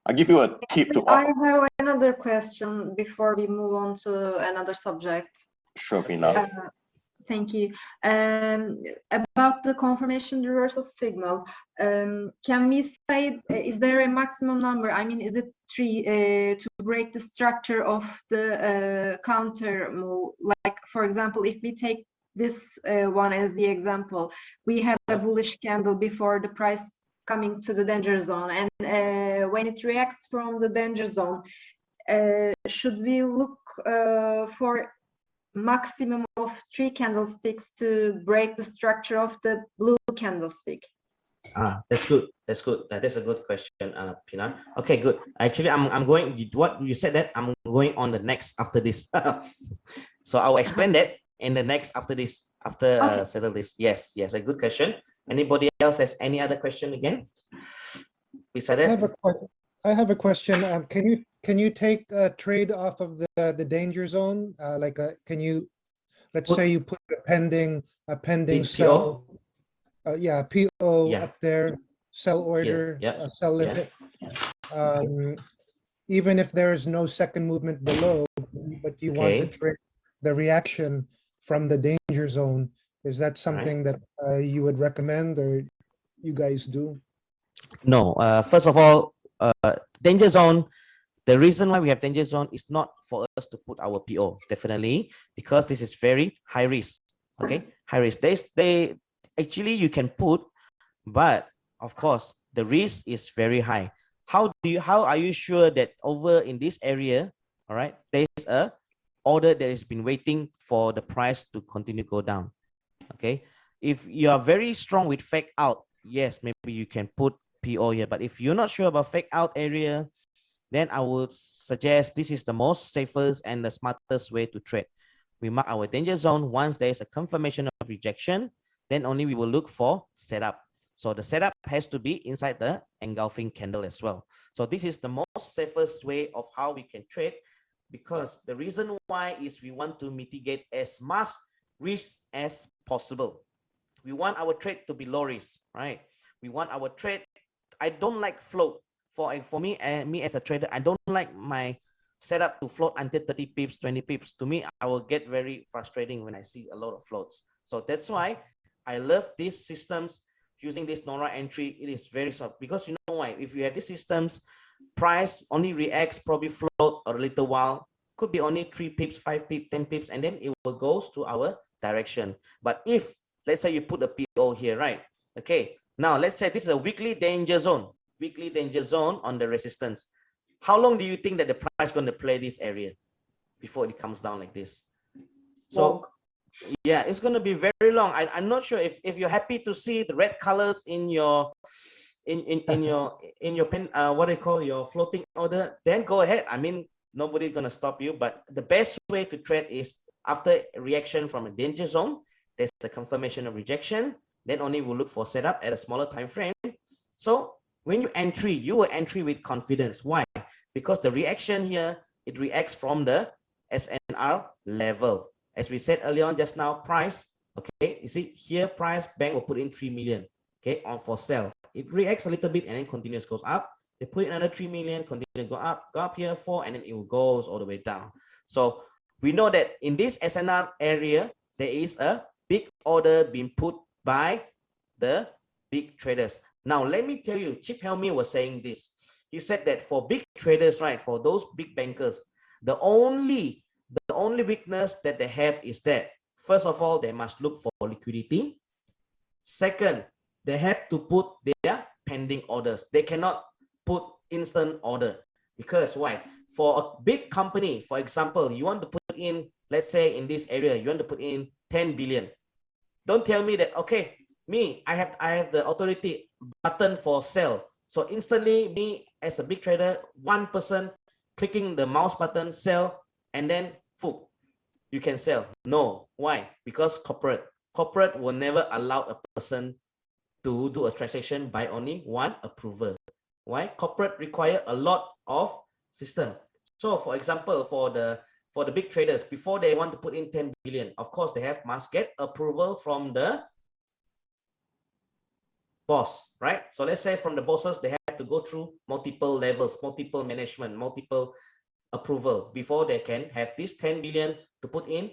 I'll give you a tip to I have another question before we move on to another subject. Sure, Pina. Thank you. About the confirmation reversal signal, can we say, is there a maximum number? I mean, is it 3 to break the structure of the counter move? Like, for example, if we take this one as the example, we have a bullish candle before the price coming to the danger zone, and when it reacts from the danger zone, should we look for maximum of 3 candlesticks to break the structure of the blue candlestick? That's good. That's good. That's a good question, Pina. Okay, good. Actually, I'm going. What you said that I'm going on the next after this. So I'll explain that in the next after this. After Okay. settle this. Yes, a good question. Anybody else has any other question again? Besides that, I have a question. Can you take a trade off of the danger zone? Can you, let's say you put a pending PO? sell, PO Yeah. up there, sell order, yeah, sell yeah. limit. Even if there is no second movement below, but you want to Okay. trade the reaction from the danger zone, is that something that you would recommend or you guys do? No. First of all, danger zone. The reason why we have danger zone is not for us to put our PO, definitely, because this is very high risk. Okay, high risk. They actually you can put, but of course the risk is very high. How are you sure that over in this area, all right, there's a order that has been waiting for the price to continue go down? Okay, if you are very strong with fake out, yes, maybe you can put PO here. But if you're not sure about fake out area, then I would suggest this is the most safest and the smartest way to trade. We mark our danger zone. Once there is a confirmation of rejection, then only we will look for setup. So the setup has to be inside the engulfing candle as well. So this is the most safest way of how we can trade, because the reason why is we want to mitigate as much risk as possible. We want our trade to be low risk, right? We want our trade. I don't like float. For me as a trader, I don't like my setup to float until 30 pips, 20 pips. To me, I will get very frustrating when I see a lot of floats. So that's why I love these systems using this NORA entry. It is very soft, because you know why? If you have these systems, price only reacts, probably float a little while, could be only 3 pips, 5 pips, 10 pips, and then it will goes to our direction. But if, let's say you put a PO here, right? Okay, now let's say this is a weekly danger zone on the resistance. How long do you think that the price is going to play this area before it comes down like this? So yeah, it's going to be very long. I'm not sure if you're happy to see the red colors in your pen, what do you call your floating order, then go ahead. I mean, nobody's going to stop you, but the best way to trade is after a reaction from a danger zone, there's a confirmation of rejection, then only we'll look for setup at a smaller time frame. So when you will entry with confidence. Why? Because the reaction here, it reacts from the SNR level. As we said earlier on just now, price, okay, you see here, price, bank will put in 3 million, okay, on for sell. It reacts a little bit and then continues, goes up. They put in another 3 million, continue, go up here, 4, and then it goes all the way down. So we know that in this SNR area, there is a big order being put by the big traders. Now, let me tell you, Chip Helmy was saying this. He said that for big traders, right, for those big bankers, the only weakness that they have is that, first of all, they must look for liquidity. Second, they have to put their pending orders. They cannot put instant order, because why? For a big company, for example, you want to put in, let's say in this area, you want to put in 10 billion. Don't tell me that, okay, I have the authority button for sell. So instantly, me as a big trader, one person clicking the mouse button, sell, and then you can sell. No, why? Because corporate will never allow a person to do a transaction by only one approval. Why? Corporate require a lot of system. So for example, for the big traders, before they want to put in 10 billion, of course they must get approval from the boss, right? So let's say from the bosses, they have to go through multiple levels, multiple management, multiple approval before they can have this 10 billion to put in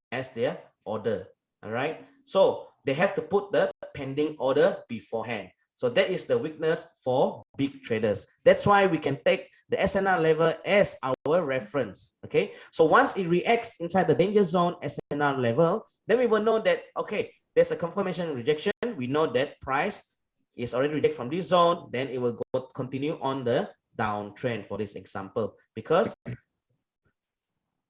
as their order. All right. So they have to put the pending order beforehand. So that is the weakness for big traders. That's why we can take the SNR level as our reference. Okay. So once it reacts inside the danger zone SNR level, then we will know that, okay, there's a confirmation rejection. We know that price is already rejected from this zone. Then it will continue on the downtrend for this example, because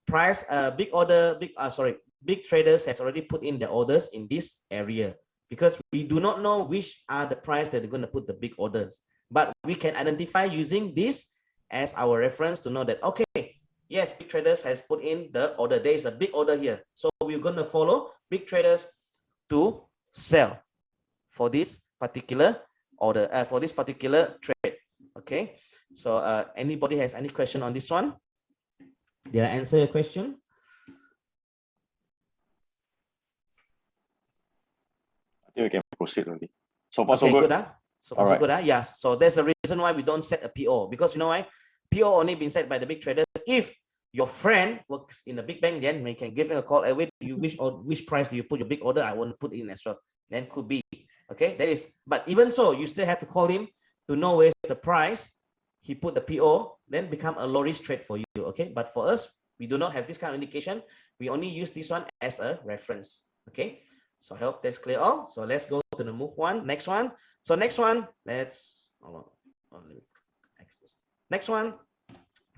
price big traders has already put in their orders in this area, because we do not know which are the price that they're going to put the big orders, but we can identify using this as our reference to know that, okay, yes, big traders has put in the order. There is a big order here, so we're going to follow big traders to sell for this particular order, for this particular trade. Okay. So anybody has any question on this one? Did I answer your question? I think we can proceed already. So far, okay, so good. So far, so good. Yeah. So there's a reason why we don't set a PO, because you know why? PO only been set by the big traders. If your friend works in a big bank, then we can give him a call. Wait, which price do you put your big order? I want to put in as well. Then could be. Okay, that is. But even so, you still have to call him to know where's the price. He put the PO, then become a low risk trade for you. Okay, but for us, we do not have this kind of indication. We only use this one as a reference. Okay, so I hope that's clear all. So let's go to the move one. Next one. So next one, let's let me this. Next one.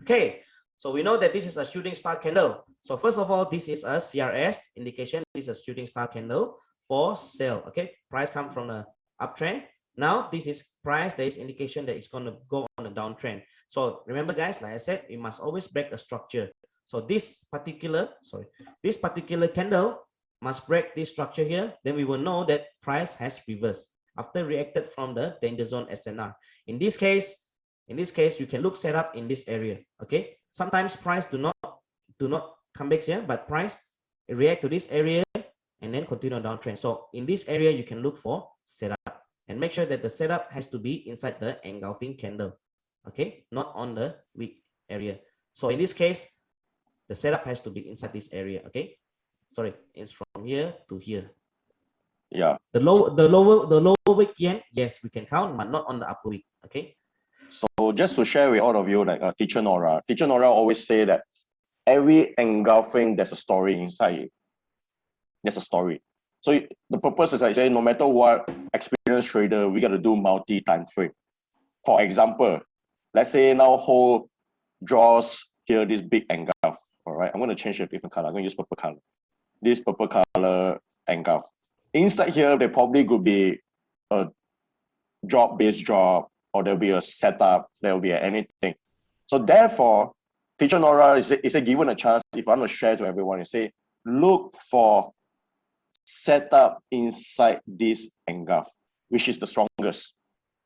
Okay, so we know that this is a shooting star candle. So first of all, this is a CRS indication. This is a shooting star candle for sale. Okay, price come from the uptrend. Now this is price. There is indication that it's going to go on a downtrend. So remember, guys, like I said, we must always break the structure. So this particular candle must break this structure here. Then we will know that price has reversed after reacted from the danger zone SNR. In this case, you can look setup in this area. Okay, sometimes price do not come back here, but price react to this area and then continue on downtrend. So in this area, you can look for setup and make sure that the setup has to be inside the engulfing candle. Okay, not on the wick area. So in this case, the setup has to be inside this area. Okay, sorry, it's from here to here. Yeah. The lower wick yen, yes, we can count, but not on the upper wick. Okay. So just to share with all of you, like Teacher Nora always say that every engulfing, there's a story inside it. There's a story. So the purpose is actually, no matter what, experienced trader, we got to do multi-time frame. For example, let's say now whole draws here this big engulf. All right, I'm going to change a different color. I'm going to use purple color. This purple color engulf. Inside here, there probably could be a drop, base drop, or there'll be a setup, there'll be anything. So therefore, Teacher Nora is given a chance, if I want to share to everyone, you say, look for setup inside this engulf, which is the strongest.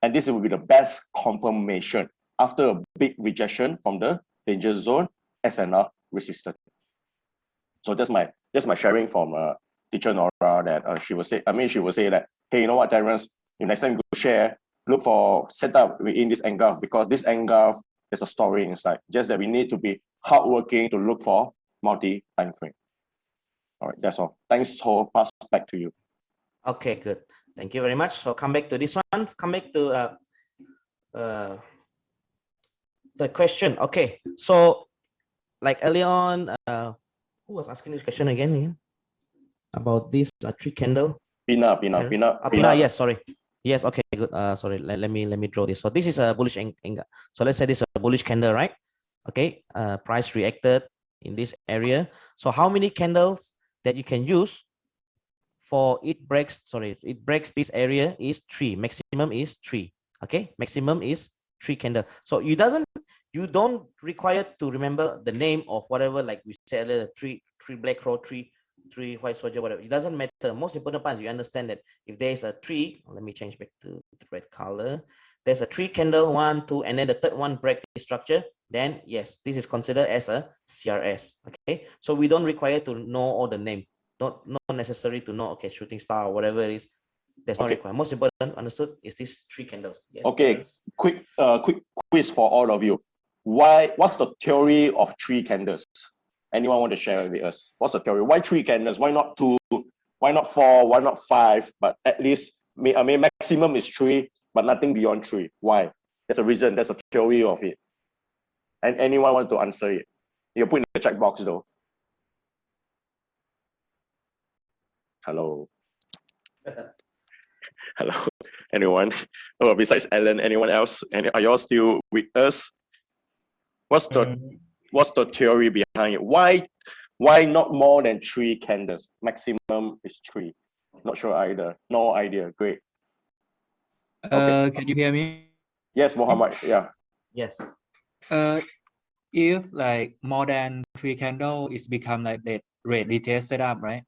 And this will be the best confirmation after a big rejection from the danger zone SNR resistance. So that's my sharing from Teacher Nora that she will say that, hey, you know what, Terrence, next time you go share, look for setup within this engulf, because this engulf, there's a story inside. Just that we need to be hardworking to look for multi-time frame. All right, that's all. Thanks, Ho. Pass back to you. Okay, good. Thank you very much. So come back to this one. Come back to the question. Okay, so like early on, who was asking this question again? About this tree candle. Pina. Yes, sorry. Yes, okay, good. Sorry, let me draw this. So this is a bullish angle. So let's say this is a bullish candle, right? Okay, price reacted in this area. So how many candles that you can use for it breaks this area is 3. Maximum is 3. Okay, maximum is 3 candle. So you don't require to remember the name of whatever, like we said, 3 black crow, 3 white soldier, whatever. It doesn't matter. Most important part is you understand that if there is a 3, let me change back to the red color. There's a 3 candle, 1, 2, and then the third one break the structure. Then yes, this is considered as a CRS. Okay, so we don't require to know all the name. Not necessary to know. Okay, shooting star or whatever it is. That's not required. Most important, understood, is these 3 candles. Yes, okay, quick quiz for all of you. What's the theory of 3 candles? Anyone want to share with us? What's the theory? Why 3 candles? Why not 2? Why not 4? Why not 5? But at least, I mean, maximum is 3, but nothing beyond 3. Why? There's a reason. There's a theory of it. And anyone want to answer it? You put in the chat box though. Hello. Hello. Anyone? Oh, besides Alan, anyone else? Are y'all still with us? What's the theory behind it? Why not more than 3 candles? Maximum is 3. Not sure either. No idea. Great. Okay. Can you hear me? Yes, Muhammad. Yeah. Yes. If like more than 3 candle, it's become like the red retest setup, right?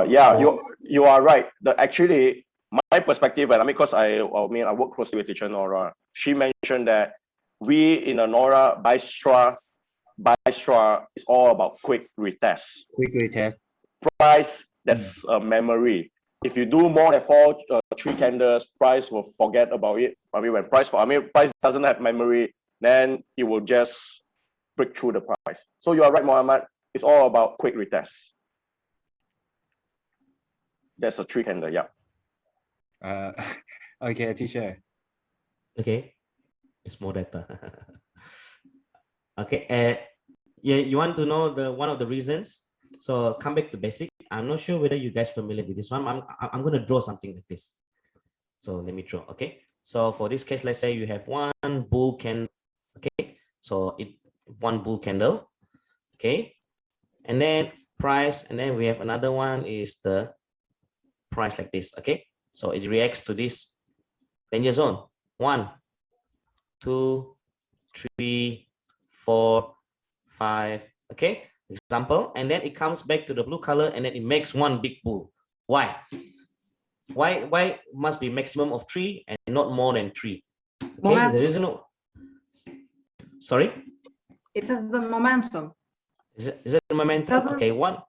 Yeah, you are right. Actually, my perspective, and I mean, because I work closely with teacher Nora, she mentioned that we in a Nora Bystra is all about quick retest. Quick retest. Price, that's a memory. If you do more than 3 candles, price will forget about it. I mean, when price doesn't have memory, then it will just break through the price. So you are right, Mohammed. It's all about quick retest. That's a 3 candle, yeah. Okay, teacher. Okay, it's more data. Okay, yeah, you want to know one of the reasons? So come back to basic. I'm not sure whether you guys familiar with this one. I'm going to draw something like this. So let me draw. Okay, so for this case, let's say you have one bull candle. Okay, so one bull candle. Okay, and then price, and then we have another one is the price like this. Okay, so it reacts to this danger zone. 1, 2, 3, 4, 5. Okay, example, and then it comes back to the blue color, and then it makes one big bull. Why? Why must be maximum of 3 and not more than 3? Okay, Momentum. there is no. Sorry, It says the momentum. is it the momentum? Doesn't- Okay, one.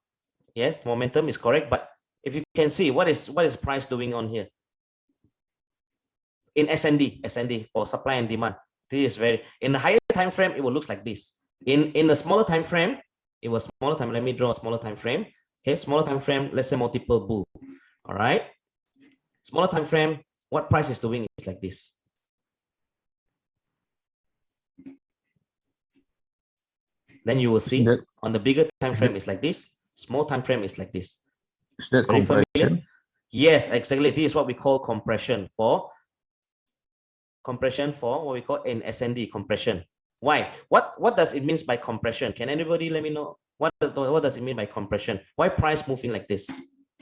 Yes, momentum is correct, but if you can see what is price doing on here in SND for supply and demand. This is very, in the higher time frame it will look like this. In the smaller time frame, it was smaller time. Let me draw a smaller time frame. Okay, smaller time frame, let's say multiple bull. All right, smaller time frame, what price is doing is like this. Then you will see that- on the bigger time frame is like this. Small time frame is like this. Is that Very familiar? compression? Yes, exactly. This is what we call compression for what we call in SND compression. Why? What does it mean by compression? Can anybody let me know what does it mean by compression? Why price moving like this?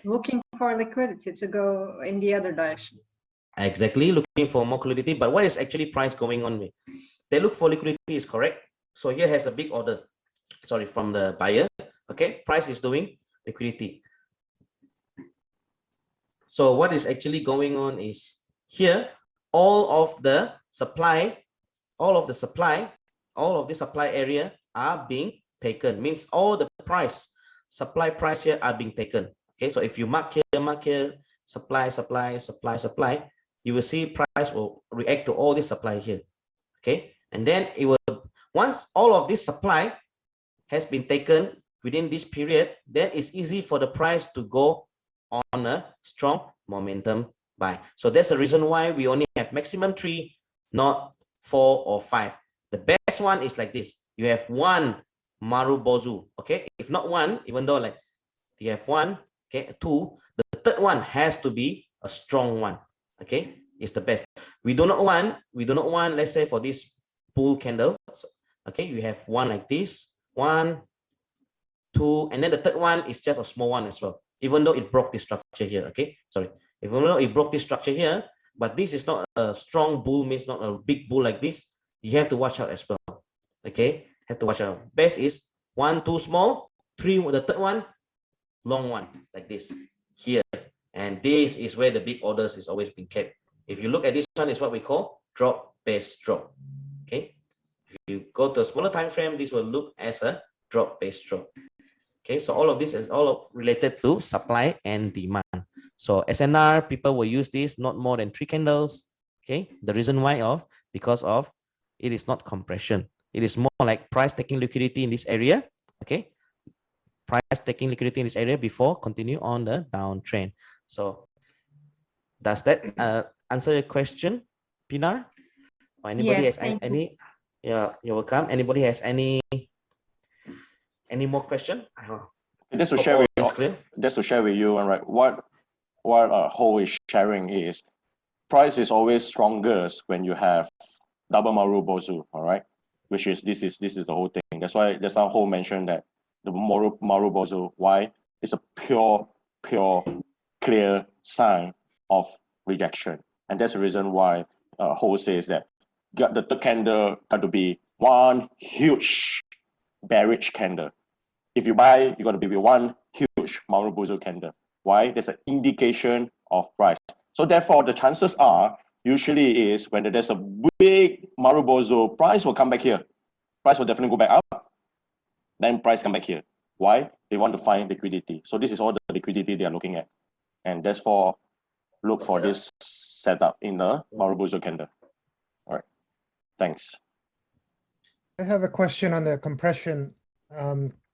Looking for liquidity to go in the other direction. Exactly, looking for more liquidity. But what is actually price going on with? They look for liquidity is correct. So here has a big order, sorry, from the buyer. Okay, price is doing liquidity. So what is actually going on is here, all of the supply area are being taken. Means all the supply price here are being taken. Okay, so if you mark here, supply, you will see price will react to all this supply here. Okay, and then it will, once all of this supply has been taken within this period, then it's easy for the price to go on a strong momentum buy. So that's the reason why we only have maximum 3, not 4 or 5. The best one is like this. You have one Marubozu. Okay, if not one, even though like you have one, okay, 2, the third one has to be a strong one. Okay, it's the best. We do not want, let's say for this bull candle, so, okay, you have one like this, 1, 2, and then the third one is just a small one as well, even though it broke this structure here. Okay, sorry, even though it broke this structure here, but this is not a strong bull, means not a big bull like this. You have to watch out as well. Okay, have to watch out. Best is 1, 2 small, 3, the third one long one like this here, and this is where the big orders is always being kept. If you look at this one, is what we call drop based drop. Okay, if you go to a smaller time frame, this will look as a drop based drop. Okay, so all of this is all related to supply and demand. So SNR, people will use this not more than 3 candles. Okay, the reason why because of it is not compression. It is more like price taking liquidity in this area. Okay, price taking liquidity in this area before continue on the downtrend. So does that answer your question, Pinar? Or anybody Yes, has thank you. any? Yeah, you're welcome. Anybody has any more question? Just to Hope share all with is you, clear. right? What Ho is sharing is price is always strongest when you have double Marubozu, all right? Which is this is the whole thing. That's why Ho mentioned that the Marubozu, why? It's a pure, clear sign of rejection. And that's the reason why Ho says that the third candle got to be one huge bearish candle. If you buy, you got to be with one huge Marubozu candle. Why? There's an indication of price. So therefore, the chances are usually is when there's a big Marubozu, price will come back here. Price will definitely go back up. Then price come back here. Why? They want to find liquidity. So this is all the liquidity they are looking at. And that's for look for this setup in the Marubozu candle. All right. Thanks. I have a question on the compression.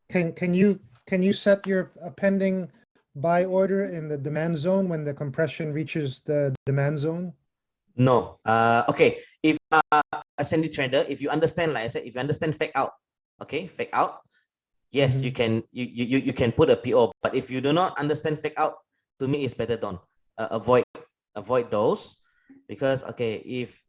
Can you set your pending buy order in the demand zone when the compression reaches the demand zone? No. Okay. If ascending trader, if you understand, like I said, if you understand fake out, okay, fake out, yes, you can you can put a PO. But if you do not understand fake out, to me, it's better don't avoid those, because okay, if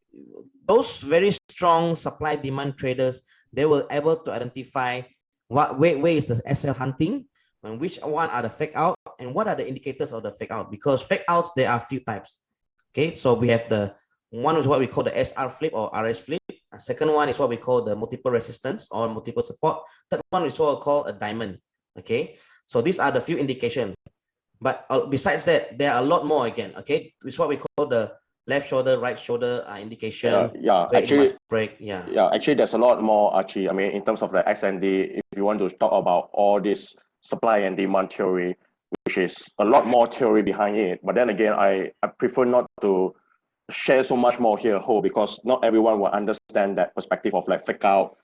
those very strong supply demand traders, they were able to identify where is the SL hunting, and which one are the fake out, and what are the indicators of the fake out? Because fake outs, there are a few types. Okay, so we have the one is what we call the SR flip or RS flip. A second one is what we call the multiple resistance or multiple support. Third one is what we call a diamond. Okay, so these are the few indications. But besides that, there are a lot more again. Okay, it's what we call the left shoulder, right shoulder indication. Yeah, where it actually, must break. Yeah. yeah, actually, there's a lot more, Archie. I mean, in terms of the XND, if you want to talk about all this supply and demand theory, which is a lot more theory behind it. But then again, I prefer not to share so much more here, because not everyone will understand that perspective of like fake out,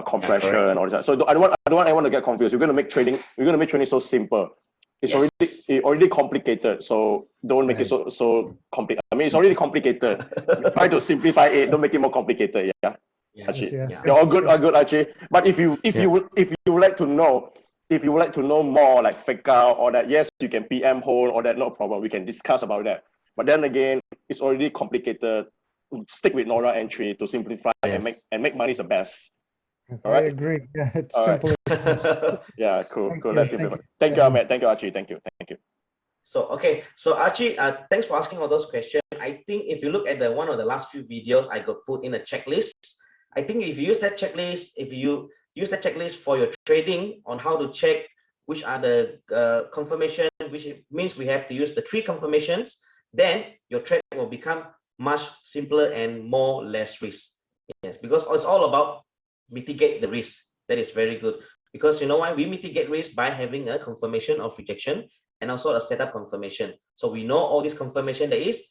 compression, and all that. So I don't want anyone to get confused. We're going to make trading so simple. It's already complicated, so don't make it so complicated. I mean, it's already complicated. Try to simplify it. Don't make it more complicated. Yeah. Archie. Yes. All good, Archie. But if you would like to know more like fake out or that, yes, you can PM hold or that, no problem. We can discuss about that. But then again, it's already complicated. Stick with Nora entry to simplify and make money the best. All right. I agree. Yeah, it's All right. simple. Yeah, cool. Thank Cool. you. Let's Thank simplify. you. Thank you, Ahmed. Thank you, Archie. Thank you. So, okay. So Archie, thanks for asking all those questions. I think if you look at one of the last few videos, I got put in a checklist. I think if you use that checklist, for your trading on how to check which are the confirmation, which means we have to use the 3 confirmations, then your trade will become much simpler and less risk. Yes, because it's all about mitigate the risk. That is very good. Because you know why? We mitigate risk by having a confirmation of rejection and also a setup confirmation. So we know all this confirmation, there is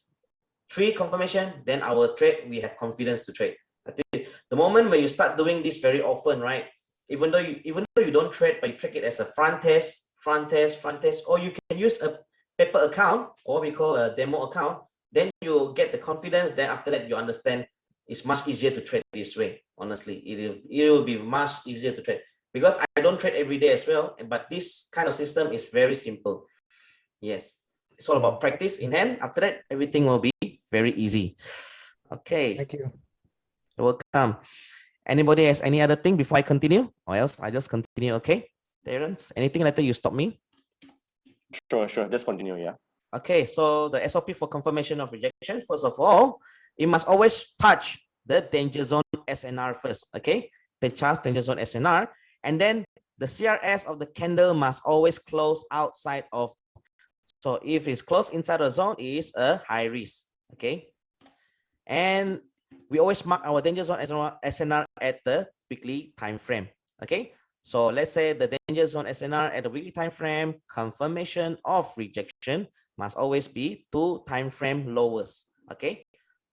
3 confirmation, then our trade, we have confidence to trade. I think the moment when you start doing this very often, right? Even though you don't trade, but you track it as a front test, or you can use a paper account, or what we call a demo account, then you get the confidence. Then after that, you understand it's much easier to trade this way. Honestly, it will be much easier to trade, because I don't trade every day as well. But this kind of system is very simple. Yes, it's all about practice in hand. After that, everything will be very easy. Okay. Thank you. You're welcome. Anybody has any other thing before I continue? Or else I just continue, okay? Terence, anything later you stop me? Sure. Just continue, yeah. Okay, so the SOP for confirmation of rejection, first of all, it must always touch the danger zone SNR first, okay? The danger zone SNR, and then the CRS of the candle must always close outside of. So if it's closed inside the zone, it is a high risk, okay? And we always mark our danger zone SNR at the weekly time frame, okay? So let's say the danger zone SNR at the weekly time frame, confirmation of rejection must always be 2 time frame lowest, okay?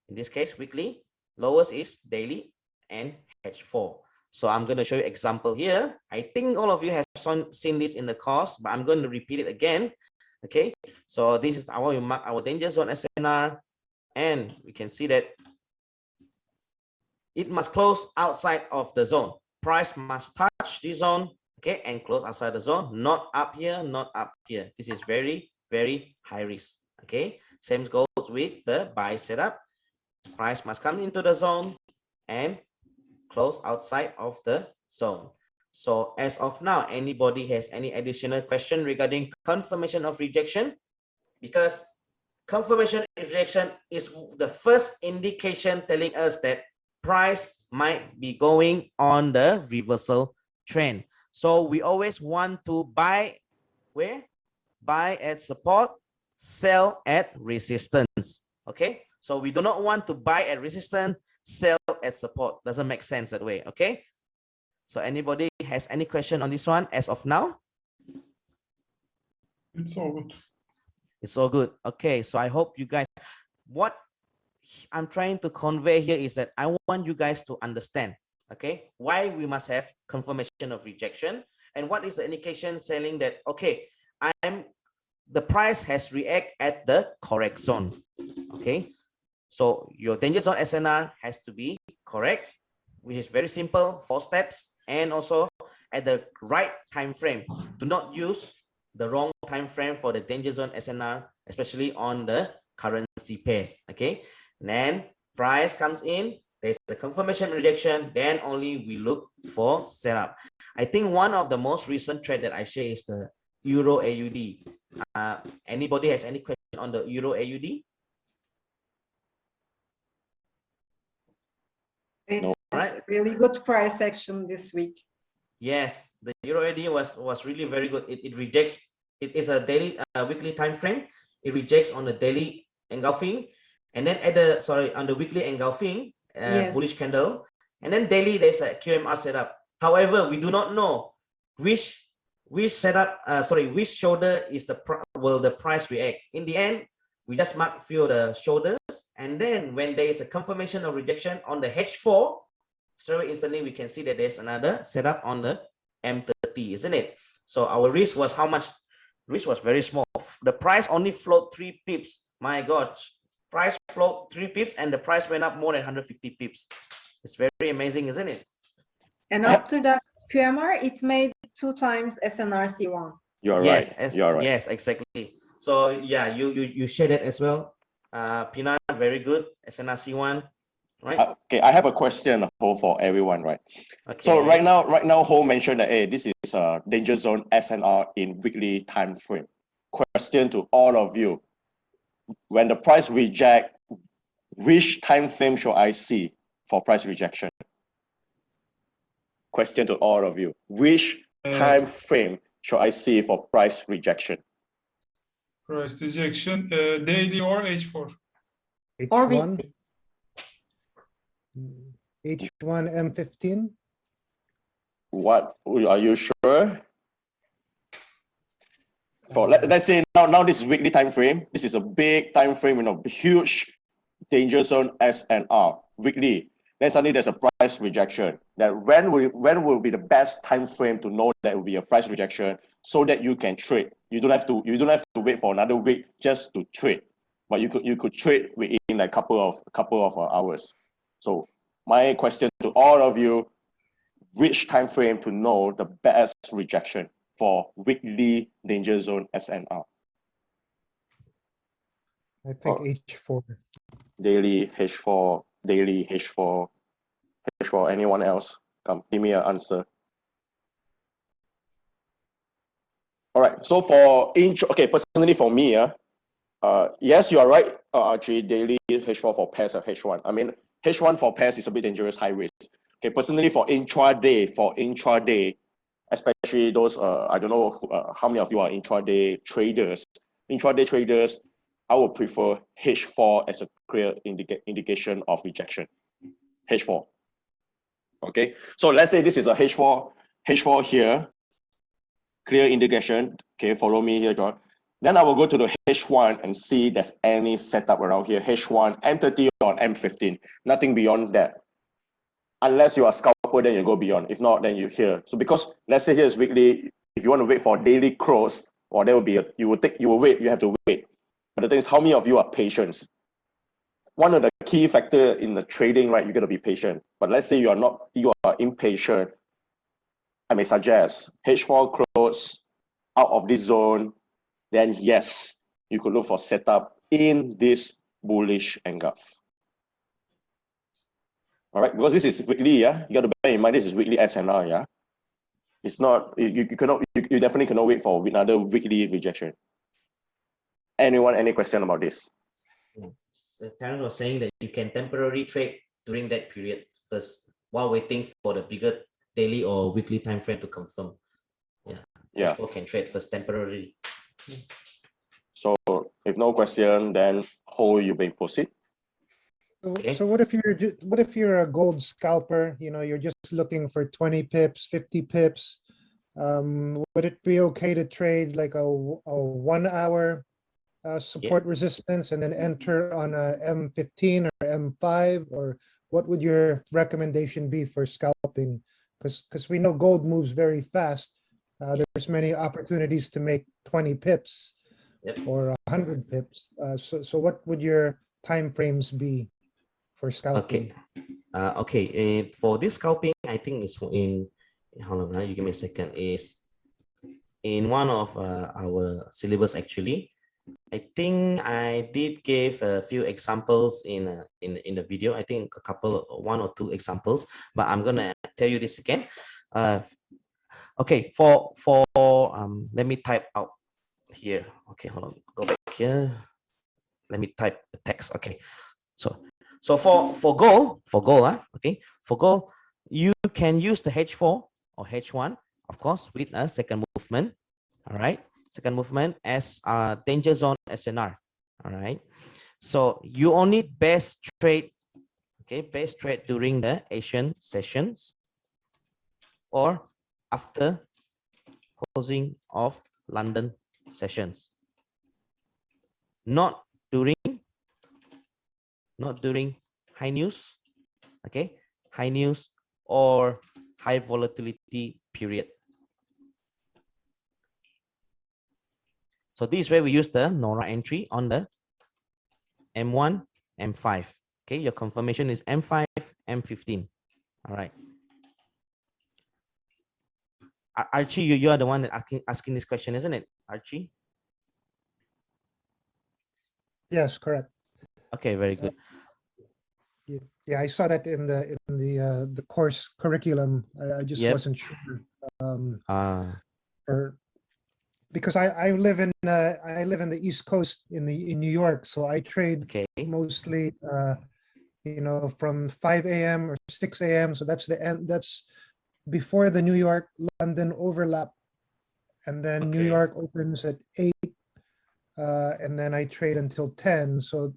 In this case, weekly, lowest is daily and H4. So I'm going to show you example here. I think all of you have seen this in the course, but I'm going to repeat it again, okay? So this is how we mark our danger zone SNR, and we can see that it must close outside of the zone. Price must touch the zone, okay, and close outside the zone, not up here, not up here. This is very, very high risk, okay? Same goes with the buy setup. Price must come into the zone and close outside of the zone. So as of now, anybody has any additional question regarding confirmation of rejection? Because confirmation of rejection is the first indication telling us that price might be going on the reversal trend. So we always want to buy where? Buy at support, sell at resistance. Okay, so we do not want to buy at resistance, sell at support. Doesn't make sense that way. Okay, so anybody has any question on this one as of now? It's all good. It's all good. Okay, so I hope you guys, what I'm trying to convey here is that I want you guys to understand, okay, why we must have confirmation of rejection, and what is the indication saying that, okay, the price has react at the correct zone, okay? So your danger zone SNR has to be correct, which is very simple, 4 steps, and also at the right time frame. Do not use the wrong time frame for the danger zone SNR, especially on the currency pairs, okay? And then price comes in, there's the confirmation rejection, then only we look for setup. I think one of the most recent trade that I share is the Euro AUD. Anybody has any question on the Euro AUD? It's No. Right. really good price action this week. Yes, the Euro AUD was really very good. It rejects. It is a daily, weekly time frame. It rejects on the daily engulfing, and then on the weekly engulfing Yes. bullish candle, and then daily there's a QMR setup. However, we do not know which setup. Which shoulder is will the price react? In the end, we just mark few of the shoulders, and then when there is a confirmation of rejection on the H4, straight instantly we can see that there's another setup on the M30, isn't it? So our risk was how much? Risk was very small. The price only flowed 3 pips. My gosh, price flowed 3 pips and the price went up more than 150 pips. It's very amazing, isn't it? And after that QMR, it made 2 times SNRC1. You're Yes, right. You're right. yes, exactly. So yeah, you shared it as well. Pinar, very good. SNRC1, right? Okay, I have a question for everyone, right? Okay. So right now, Ho mentioned that hey, this is a danger zone SNR in weekly time frame. Question to all of you: when the price reject, which time frame should I see for price rejection? Question to all of you: which time frame should I see for price rejection? Price rejection, daily or H4? Or H1, weekly. H1 M15. What are you sure? For let's say now this is weekly time frame. This is a big time frame, huge danger zone SNR weekly. Then suddenly there's a price rejection. Then when will be the best time frame to know that will be a price rejection so that you can trade? You don't have to wait for another week just to trade, but you could trade within a couple of hours. So my question to all of you: which time frame to know the best rejection for weekly danger zone SNR? I think H4. Daily H4, daily H4, H4. Anyone else? Come, give me an answer. All right. So for personally for me, yes, you are right. Actually, daily H4 for pairs of H1. I mean, H1 for pairs is a bit dangerous, high risk. Okay, personally for intraday, especially those I don't know how many of you are intraday traders. Intraday traders, I would prefer H4 as a clear indication of rejection. H4. Okay, so let's say this is a H4 here, clear indication. Okay, follow me here, John. Then I will go to the H1 and see there's any setup around here. H1, M30 or M15, nothing beyond that. Unless you are scalper, then you go beyond. If not, then you here. So because let's say here is weekly, if you want to wait for daily close, or there will be you will wait, you have to wait. But the thing is, how many of you are patient? One of the key factor in the trading, right? You got to be patient. But let's say you are impatient. I may suggest H4 close out of this zone, then yes, you could look for setup in this bullish engulf. All right, because this is weekly, yeah. You got to bear in mind this is weekly SNR, yeah. It's not you definitely cannot wait for another weekly rejection. Anyone, any question about this? Taryn was saying that you can temporarily trade during that period first while waiting for the bigger daily or weekly time frame to confirm. Yeah. People can trade first temporarily. So if no question, then Ho, you may proceed. So what if you're a gold scalper? You're just looking for 20 pips, 50 pips. Would it be okay to trade like a 1 hour support resistance and then enter on a M15 or M5? Or what would your recommendation be for scalping? Because we know gold moves very fast. There's many opportunities to make 20 pips or 100 pips. So what would your time frames be for scalping? Okay. For this scalping, I think it's in. Hold on, you give me a second. Is in one of our syllabus actually. I think I did give a few examples in the video. I think one or two examples, but I'm gonna tell you this again. Okay, let me type out here. Okay, hold on, go back here. Let me type the text. Okay, so for gold, okay, for gold, you can use the H4 or H1, of course, with a second movement. All right, second movement as danger zone SNR. All right, so you only best trade, okay, best trade during the Asian sessions or after closing of London sessions, not during high news, okay, high news or high volatility period. So this is where we use the NORA entry on the M1, M5. Okay, your confirmation is M5, M15. All right. Archie, you are the one that asking this question, isn't it, Archie? Yes, correct. Okay, very good. Yeah, I saw that in the course curriculum. I just Yep. wasn't sure. Or because I live in the East Coast in New York, so I trade Okay. mostly from 5 a.m. or 6 a.m. So that's the end. That's before the New York London overlap, and then New Okay. York opens at 8, and then I trade until 10. So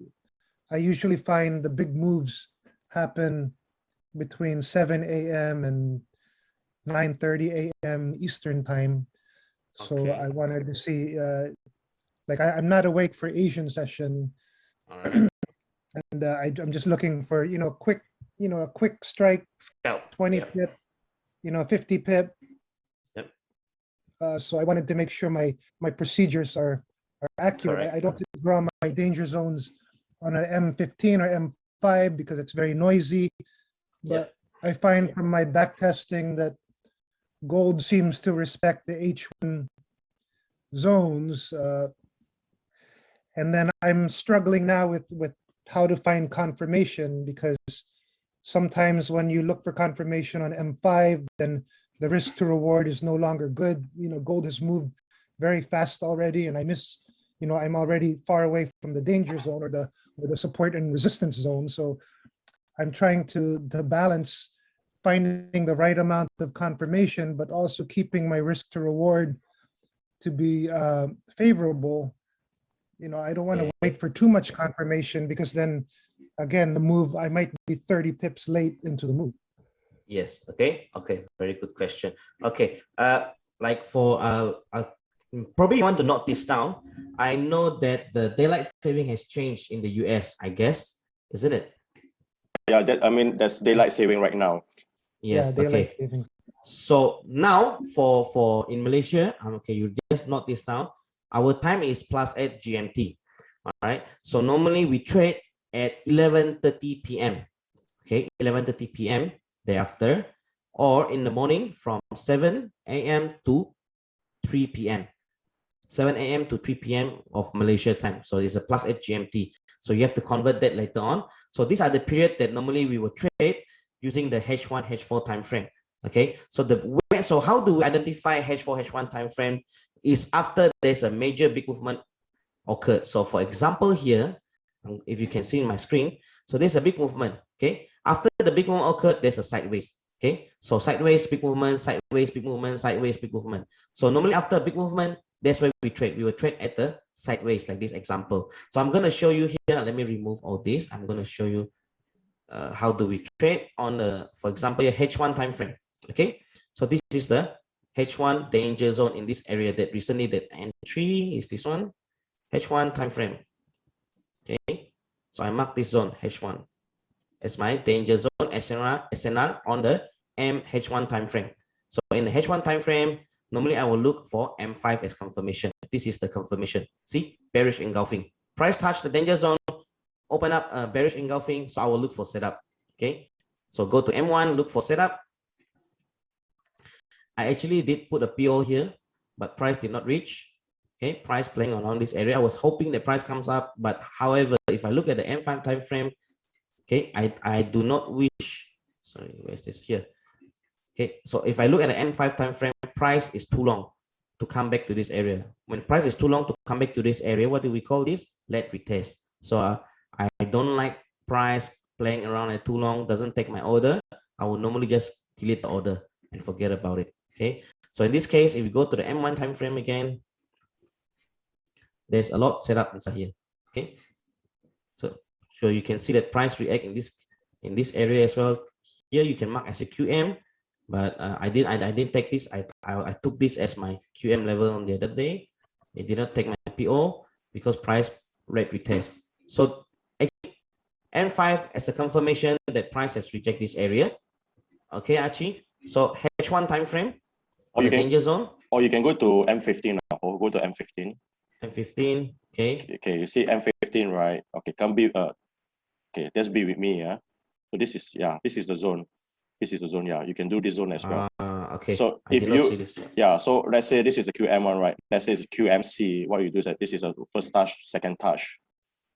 I usually find the big moves happen between 7 a.m. and 9:30 a.m. Eastern time. So Okay. I wanted to see, like I'm not awake for Asian session, All right. and I'm just looking for quick, a quick strike, Scalp. 20 Yep. pip, 50 pip. Yep. So I wanted to make sure my procedures are accurate. Correct. I don't draw my danger zones on an M15 or M5 because it's very noisy. But I find from my back testing that gold seems to respect the H1 zones. And then I'm struggling now with how to find confirmation, because sometimes when you look for confirmation on M5, then the risk to reward is no longer good. Gold has moved very fast already, and I'm already far away from the danger zone or the support and resistance zone. So I'm trying to balance finding the right amount of confirmation, but also keeping my risk to reward to be favorable. I don't want to wait for too much confirmation, because then again, the move, I might be 30 pips late into the move. Yes. Okay. Okay. Very good question. Okay. Like for probably you want to note this down. I know that the daylight saving has changed in the US, I guess, isn't it? Yeah, that's daylight saving right now. Yes. Yeah, daylight Okay. savings. So now for in Malaysia, okay, you just note this down. Our time is +8 GMT. All right. So normally we trade at 11:30 p.m. Okay, 11:30 p.m. thereafter, or in the morning from 7 a.m. to 3 p.m. 7 a.m. to 3 p.m. of Malaysia time. So it's a +8 GMT. So you have to convert that later on. So these are the period that normally we will trade using the H1, H4 time frame. Okay, so so how do we identify H4, H1 time frame? Is after there's a major big movement occurred. So for example here, if you can see in my screen, so there's a big movement. Okay, after the big movement occurred, there's a sideways. Okay, so sideways, big movement, sideways, big movement, sideways, big movement. So normally after a big movement, that's where we trade. We will trade at the sideways, like this example. So I'm going to show you here. Let me remove all this. I'm going to show you how do we trade on the, for example, a H1 time frame. Okay, so this is the H1 danger zone in this area that recently that entry is this one, H1 time frame. Okay, so I mark this zone H1 as my danger zone SNR on the MH1 time frame. So in the H1 time frame, normally I will look for M5 as confirmation. This is the confirmation. See, bearish engulfing. Price touch the danger zone, open up bearish engulfing. So I will look for setup. Okay, so go to M1, look for setup. I actually did put a PO here, but price did not reach. Okay, price playing around this area. I was hoping the price comes up, but however, if I look at the M5 time frame, okay, I do not wish. Sorry, where's this here? Okay, so if I look at the M5 time frame, price is too long to come back to this area. When price is too long to come back to this area, what do we call this? Late retest. So I don't like price playing around at too long, doesn't take my order. I will normally just delete the order and forget about it. Okay. So in this case, if you go to the M1 time frame again, there's a lot set up inside here. Okay. So you can see that price react in this area as well. Here you can mark as a QM, but I didn't take this. I took this as my QM level on the other day. It did not take my PO because price rate retest. So M5 as a confirmation that price has rejected this area. Okay, Archie. So H1 time frame. Or you can danger zone. Or you can go to M15 now. Or go to M15. M15. Okay. Okay, you see M15, right? Okay, okay, just be with me, yeah. So this is the zone. This is the zone, yeah. You can do this zone as well. Okay. So I if did not see you this. so let's say this is the QM1, right? Let's say it's QMC. What you do is that this is a first touch, second touch.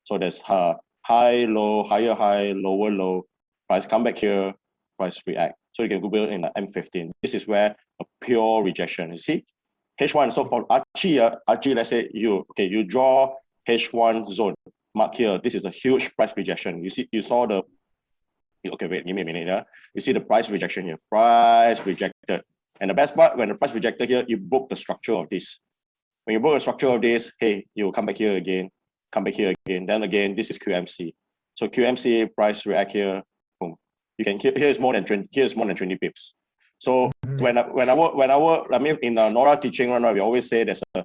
So there's high, low, higher, high, lower, low. Price come back here, price react. So you can Google in the M15. This is where a pure rejection. You see, H1. So for Archie, let's say you draw H1 zone. Mark here. This is a huge price rejection. You saw the. Okay, wait, give me a minute. Yeah, you see the price rejection here. Price rejected. And the best part, when the price rejected here, you book the structure of this. When you book the structure of this, hey, you come back here again, come back here again. Then again, this is QMC. So QMC price react here. Boom. You can here is more than 20. Here's more than 20 pips. So when I work, I mean in the Nora teaching run, right, we always say there's a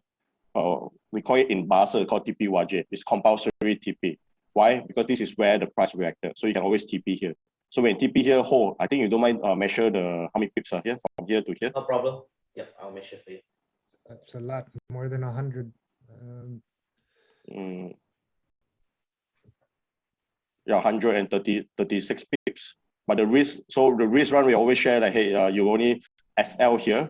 we call it in Bystra called TP wajib. It's compulsory TP. Why? Because this is where the price reacted. So you can always TP here. So when TP here, I think you don't mind measure the how many pips are here from here to here. No problem. Yep, I'll measure for you. That's a lot, more than 100. Yeah, 136 pips. But the risk run we always share like, hey, you only SL here.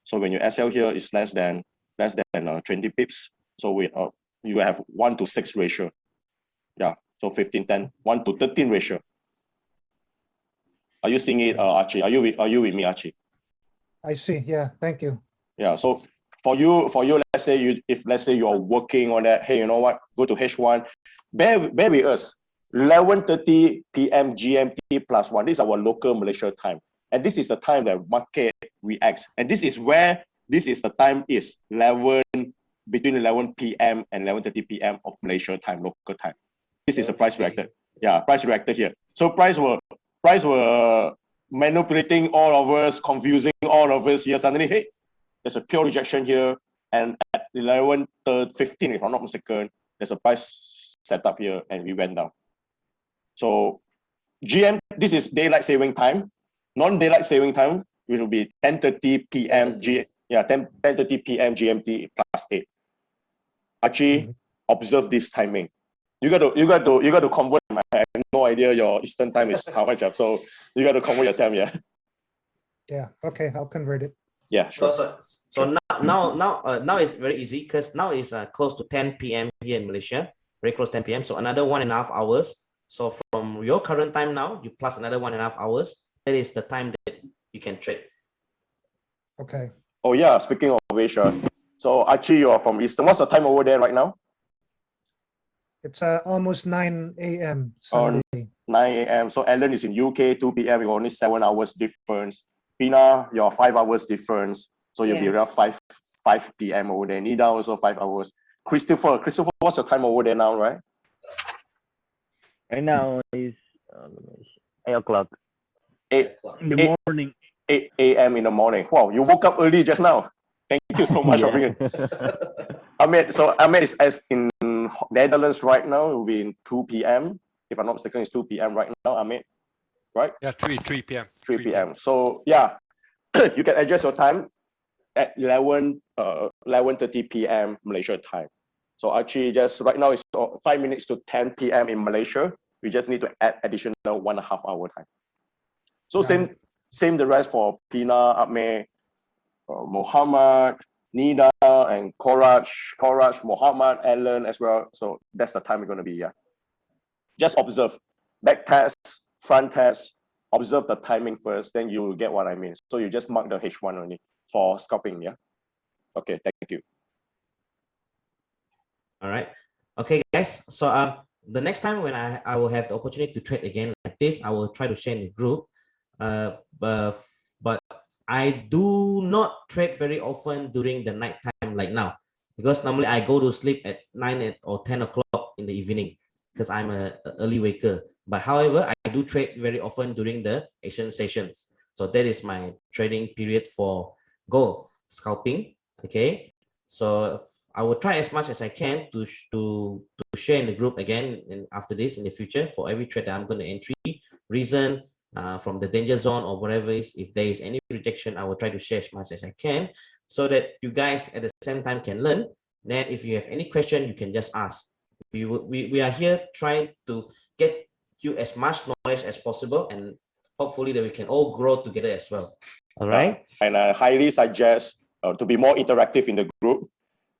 So when you SL here is less than 20 pips. So you have 1:6 ratio. Yeah, so 15:10, 1:13 ratio. Are you seeing it, Archie? Are you with me, Archie? I see. Yeah, thank you. Yeah. So for you, let's say you are working on that. Hey, you know what? Go to H1. Bear with us. 11:30 p.m. GMT +1. This is our local Malaysia time, and this is the time that market reacts. And this is the time is between 11 p.m. and 11:30 p.m. of Malaysia time, local time. This is a price reacted. Yeah, price reacted here. So price were manipulating all of us, confusing all of us here. Suddenly, hey, there's a pure rejection here. And at 11:15, if I'm not mistaken, there's a price set up here and we went down. So this is daylight saving time. Non-daylight saving time, which will be 10:30 p.m. 10:30 p.m. GMT +8. Archie, observe this timing. You got to convert. I have no idea your Eastern time is how much. So you got to convert your time. Yeah. Yeah. Okay, I'll convert it. Yeah. Sure. So now it's very easy because now it's close to 10 p.m. here in Malaysia. Very close to 10 p.m. So another 1.5 hours. So from your current time now, you plus another 1.5 hours. That is the time that you can trade. Okay. Oh yeah. Speaking of which, so Archie, you are from Eastern. What's the time over there right now? It's almost 9 a.m. Sunday. 9 a.m. So Alan is in UK, 2 p.m. You're only 7 hours difference. Pina, you're 5 hours difference. So you'll be around 5 p.m. over there. Nida also 5 hours. Christopher, what's your time over there now, right? Right now is 8 o'clock. 8 in the morning. 8 a.m. in the morning. Wow, you woke up early just now. Thank you so much for bringing. Ahmed is as in Netherlands right now. It will be in 2 p.m. If I'm not mistaken, it's 2 p.m. right now, Ahmed. Right? Yeah, 3 p.m. 3 p.m. So yeah, you can adjust your time at 11:30 p.m. Malaysia time. So actually, just right now it's 5 minutes to 10 p.m. in Malaysia. We just need to add additional 1.5 hour time. So same the rest for Pina, Ahmed, Muhammad, Nida, and Koraj, Muhammad, Alan as well. So that's the time we're going to be. Yeah. Just observe back test, front test. Observe the timing first, then you will get what I mean. So you just mark the H1 only. for scalping. Yeah. Okay. Thank you. All right. Okay, guys. So the next time when I will have the opportunity to trade again like this, I will try to share in the group. But I do not trade very often during the night time like now, because normally I go to sleep at 9 or 10 o'clock in the evening because I'm a early waker. But however, I do trade very often during the Asian sessions. So that is my trading period for gold scalping. Okay. So I will try as much as I can to share in the group again and after this in the future for every trade that I'm going to entry, reason from the danger zone or whatever is. If there is any rejection, I will try to share as much as I can so that you guys at the same time can learn. Then if you have any question, you can just ask. We are here trying to get you as much knowledge as possible, and hopefully that we can all grow together as well. All right. And I highly suggest to be more interactive in the group.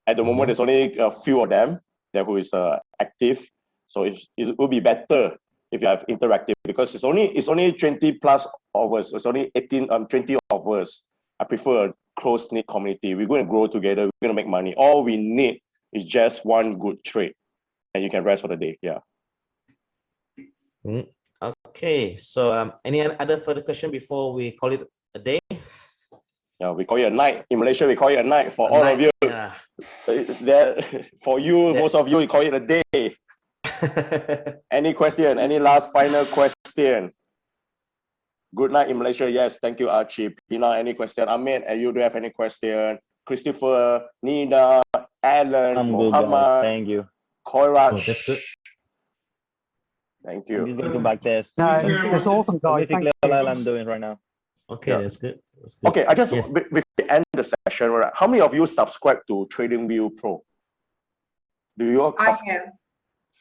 At the moment, there's only a few of them that who is active. So it will be better if you have interactive, because it's only 20 plus of us. It's only 20 of us. I prefer a close-knit community. We're going to grow together. We're going to make money. All we need is just one good trade, and you can rest for the day. Yeah. Okay. So any other further question before we call it a day? Yeah, we call it a night. In Malaysia, we call it a night. For all of you, for you, most of you, we call it a day. Any question? Any last final question? Good night in Malaysia. Yes, thank you, Archie. Pina, any question? Ahmed, and you do have any question? Christopher, Nina, Alan, I'm good, guys. Muhammad, Thank you. Koiraj. Oh, that's good. Thank I'm you. just going to back test. Thank you very That's much. awesome, guys. Basically, Thank all you. I'm doing right now. Okay, Yeah. that's good. That's good. Okay, I just Yes. before we end the session, right? How many of you subscribe to TradingView Pro? Do you all I subscribe? have.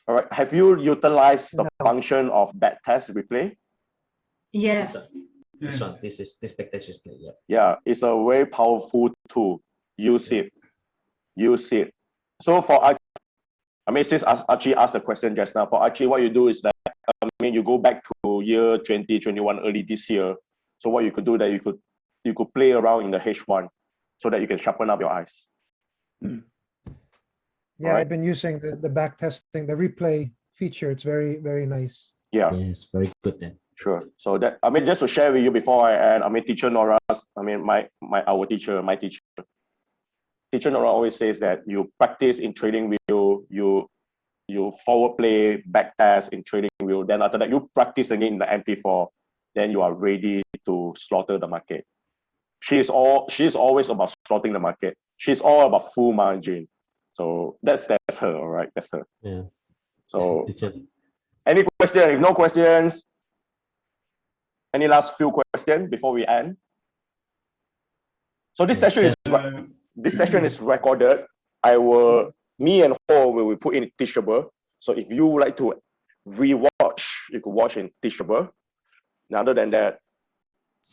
All right. Have you utilized the No. function of backtest replay? Yes. This Yes. one, this backdash display. Yeah. Yeah, it's a very powerful tool. Use it. Use it. So for Archie, I mean, since Archie asked a question just now, for Archie, what you do is that, you go back to year 2021, early this year. So what you could do that you could play around in the H1 so that you can sharpen up your eyes. Yeah, Alright. I've been using the back testing, the replay feature. It's very, very nice. Yeah. Yes, very good then. Sure. So that, just to share with you before I end, teacher Nora, our teacher, my teacher. Teacher Nora always says that you practice in TradingView, you forward play, back test in TradingView, then after that you practice again in the MP4, then you are ready to slaughter the market. She's always about slaughtering the market. She's all about full margin. So that's her, all right? That's her. Yeah. So Teacher. any question? If no questions, any last few questions before we end? So this session is recorded. Me and Ho will put in Teachable. So if you would like to rewatch, you could watch in Teachable. Other than that,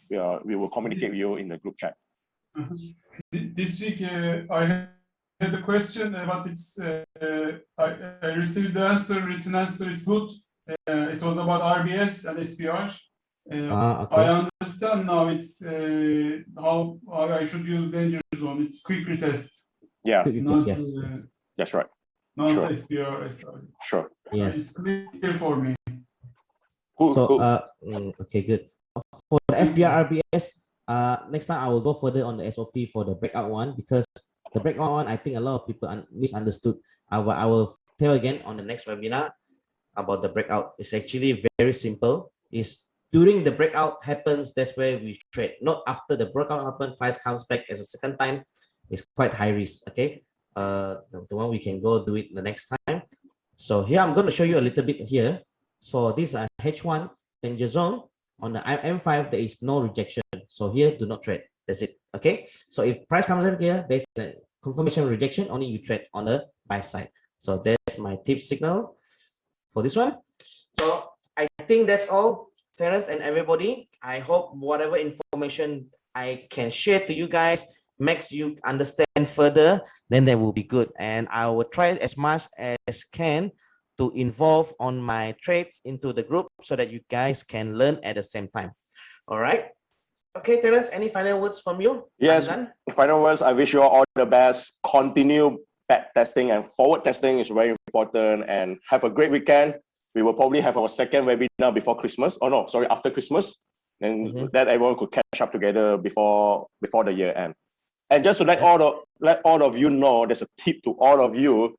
we will communicate with you in the group chat. This week, I had a question, but it's I received the answer, written answer. It's good. It was about RBS and SPR. Okay. I understand now. It's how I should use danger zone. It's quick retest. Yeah, Yes. that's right. Not Sure. SPR. SR. Sure. Yes. It's clear for me. Cool. So cool. okay, good. For the SBR RBS, next time I will go further on the SOP for the breakout one, because the breakout one, I think a lot of people misunderstood. I will tell again on the next webinar about the breakout. It's actually very simple. It's during the breakout happens, that's where we trade. Not after the breakout happens, price comes back as a second time. It's quite high risk. Okay. The one we can go do it the next time. So here I'm going to show you a little bit here. So this is H1 danger zone. On the M5, there is no rejection. So here, do not trade. That's it. Okay. So if price comes in here, there's a confirmation rejection. Only you trade on the buy side. So that's my tip signal for this one. So I think that's all, Terence and everybody. I hope whatever information I can share to you guys makes you understand further. Then that will be good. And I will try as much as can to involve on my trades into the group so that you guys can learn at the same time. All right. Okay, Terence, any final words from you? Yes. I'm done. Final words, I wish you all the best. Continue back testing and forward testing is very important, and have a great weekend. We will probably have our second webinar before Christmas. Oh no, sorry, after Christmas. And that everyone could catch up together before the year end. And just to let all of you know, there's a tip to all of you.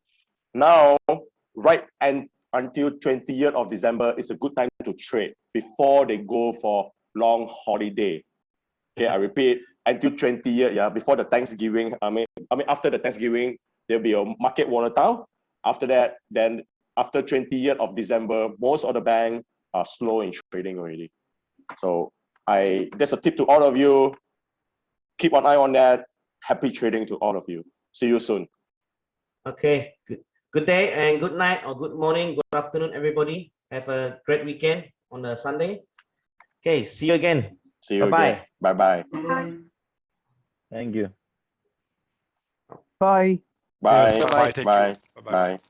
Now, right and until 20th of December is a good time to trade before they go for long holiday. Okay, I repeat, until 20th, yeah, before the Thanksgiving. I mean, after the Thanksgiving, there'll be a market volatile. After that, then after 20th of December, most of the bank are slow in trading already. So there's a tip to all of you. Keep an eye on that. Happy trading to all of you. See you soon. Okay, good day and good night or good morning, good afternoon, everybody. Have a great weekend on a Sunday. Okay, see you again. See you again. Bye-bye. Thank you. Bye. Bye. Yes, bye-bye. Thank you. Bye. Bye-bye. Bye.